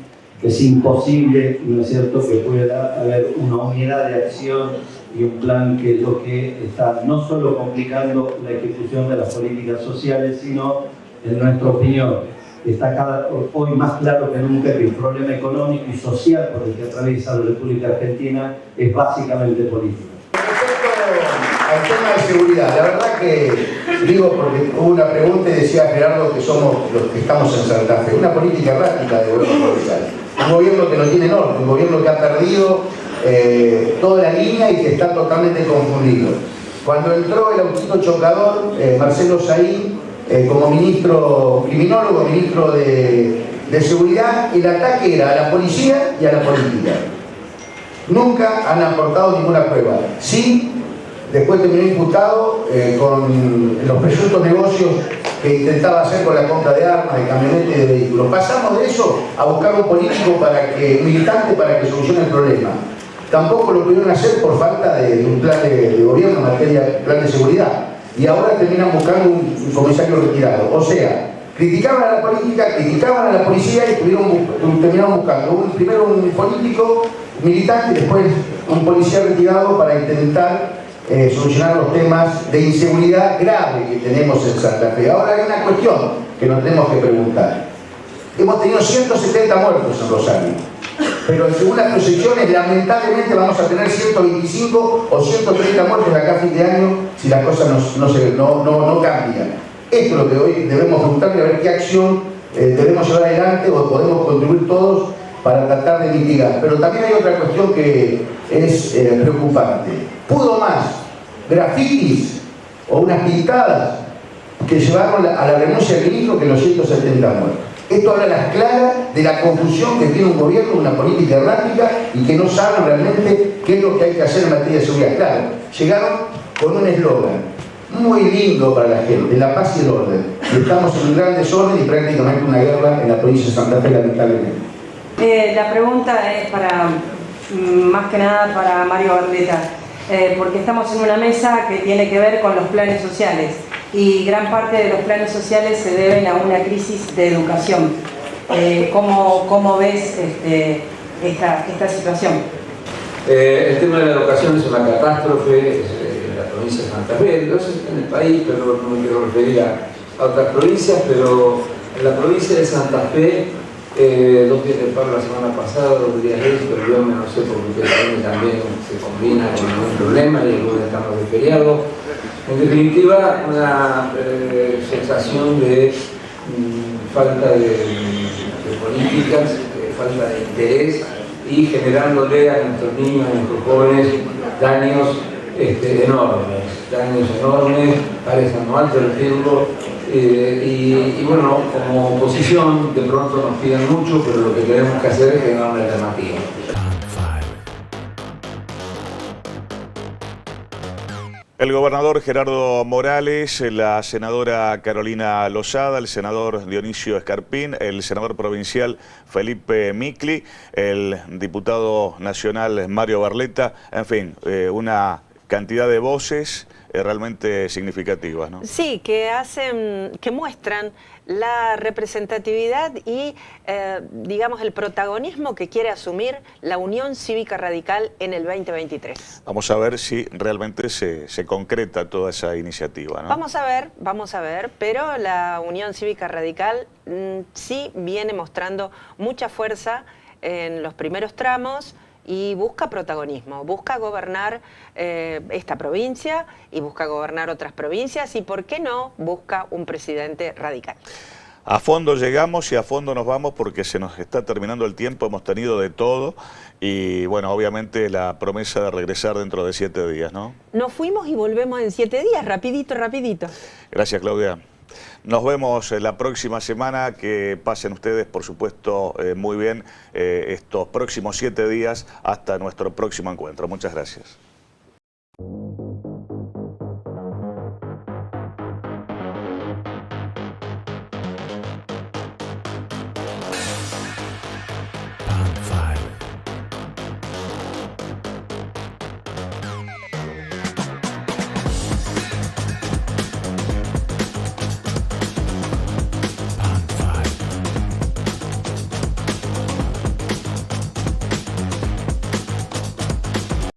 es imposible, ¿no es cierto?, que pueda haber una unidad de acción y un plan, que es lo que está no solo complicando la ejecución de las políticas sociales, sino, en nuestra opinión, está hoy más claro que nunca que el problema económico y social por el que atraviesa la República Argentina es básicamente político. Al tema de seguridad, la verdad que digo, porque hubo una pregunta y decía Gerardo que somos los que estamos en Santa Fe, una política errática de gobierno provincial, un gobierno que no tiene norte, un gobierno que ha perdido toda la línea y que está totalmente confundido. Cuando entró el autito chocador, Marcelo Saín, como ministro criminólogo, ministro de seguridad, el ataque era a la policía y a la política. Nunca han aportado ninguna prueba. Sí, después terminó imputado con los presuntos negocios que intentaba hacer con la compra de armas, de camionetes, de vehículos. Pasamos de eso a buscar un político militante para que solucione el problema. Tampoco lo pudieron hacer por falta de un plan de gobierno en materia de plan de seguridad. Y ahora terminan buscando un comisario retirado. O sea, criticaban a la política, criticaban a la policía y terminaron buscando primero un político militante y después un policía retirado para intentar solucionar los temas de inseguridad grave que tenemos en Santa Fe. Ahora hay una cuestión que nos tenemos que preguntar. Hemos tenido 170 muertos en Rosario, pero según las proyecciones lamentablemente vamos a tener 125 o 130 muertos de acá a fin de año si las cosas no cambian. Esto es lo que hoy debemos preguntarle, a ver qué acción debemos llevar adelante o podemos contribuir todos para tratar de mitigar. Pero también hay otra cuestión que es preocupante. ¿Pudo más grafitis o unas pintadas que llevaron a la renuncia del ministro que los 170 muertos? Esto habla a las claras de la confusión que tiene un gobierno, una política errática y que no saben realmente qué es lo que hay que hacer en materia de seguridad. Claro, llegaron con un eslogan muy lindo para la gente, la paz y el orden. Y estamos en un gran desorden y prácticamente una guerra en la provincia de Santa Fe, lamentablemente. La pregunta es más que nada para Mario Barletta, porque estamos en una mesa que tiene que ver con los planes sociales y gran parte de los planes sociales se deben a una crisis de educación. ¿Cómo ves esta situación? El tema de la educación es una catástrofe en la provincia de Santa Fe, entonces en el país, pero no me quiero referir a otras provincias, pero en la provincia de Santa Fe, 2 días de paro la semana pasada, 2 días de eso, pero yo no sé porque también se combina con algún problema y el lunes estamos de feriado. En definitiva, una sensación de falta de políticas, falta de interés y generándole a nuestros niños, a nuestros jóvenes daños enormes, parecen no alto el riesgo. Y bueno, como oposición de pronto nos piden mucho, pero lo que tenemos que hacer es generar una alternativa. El gobernador Gerardo Morales, la senadora Carolina Lozada, el senador Dionisio Escarpín, el senador provincial Felipe Micli, el diputado nacional Mario Barletta, en fin, una cantidad de voces realmente significativas, ¿no? Sí, que muestran la representatividad y, digamos, el protagonismo que quiere asumir la Unión Cívica Radical en el 2023. Vamos a ver si realmente se concreta toda esa iniciativa, ¿no? Vamos a ver, pero la Unión Cívica Radical sí viene mostrando mucha fuerza en los primeros tramos y busca protagonismo, busca gobernar esta provincia y busca gobernar otras provincias y, ¿por qué no?, busca un presidente radical. A fondo llegamos y a fondo nos vamos porque se nos está terminando el tiempo, hemos tenido de todo y, bueno, obviamente la promesa de regresar dentro de 7 días, ¿no? Nos fuimos y volvemos en 7 días, rapidito, rapidito. Gracias, Claudia. Nos vemos la próxima semana, que pasen ustedes, por supuesto, muy bien estos próximos 7 días hasta nuestro próximo encuentro. Muchas gracias.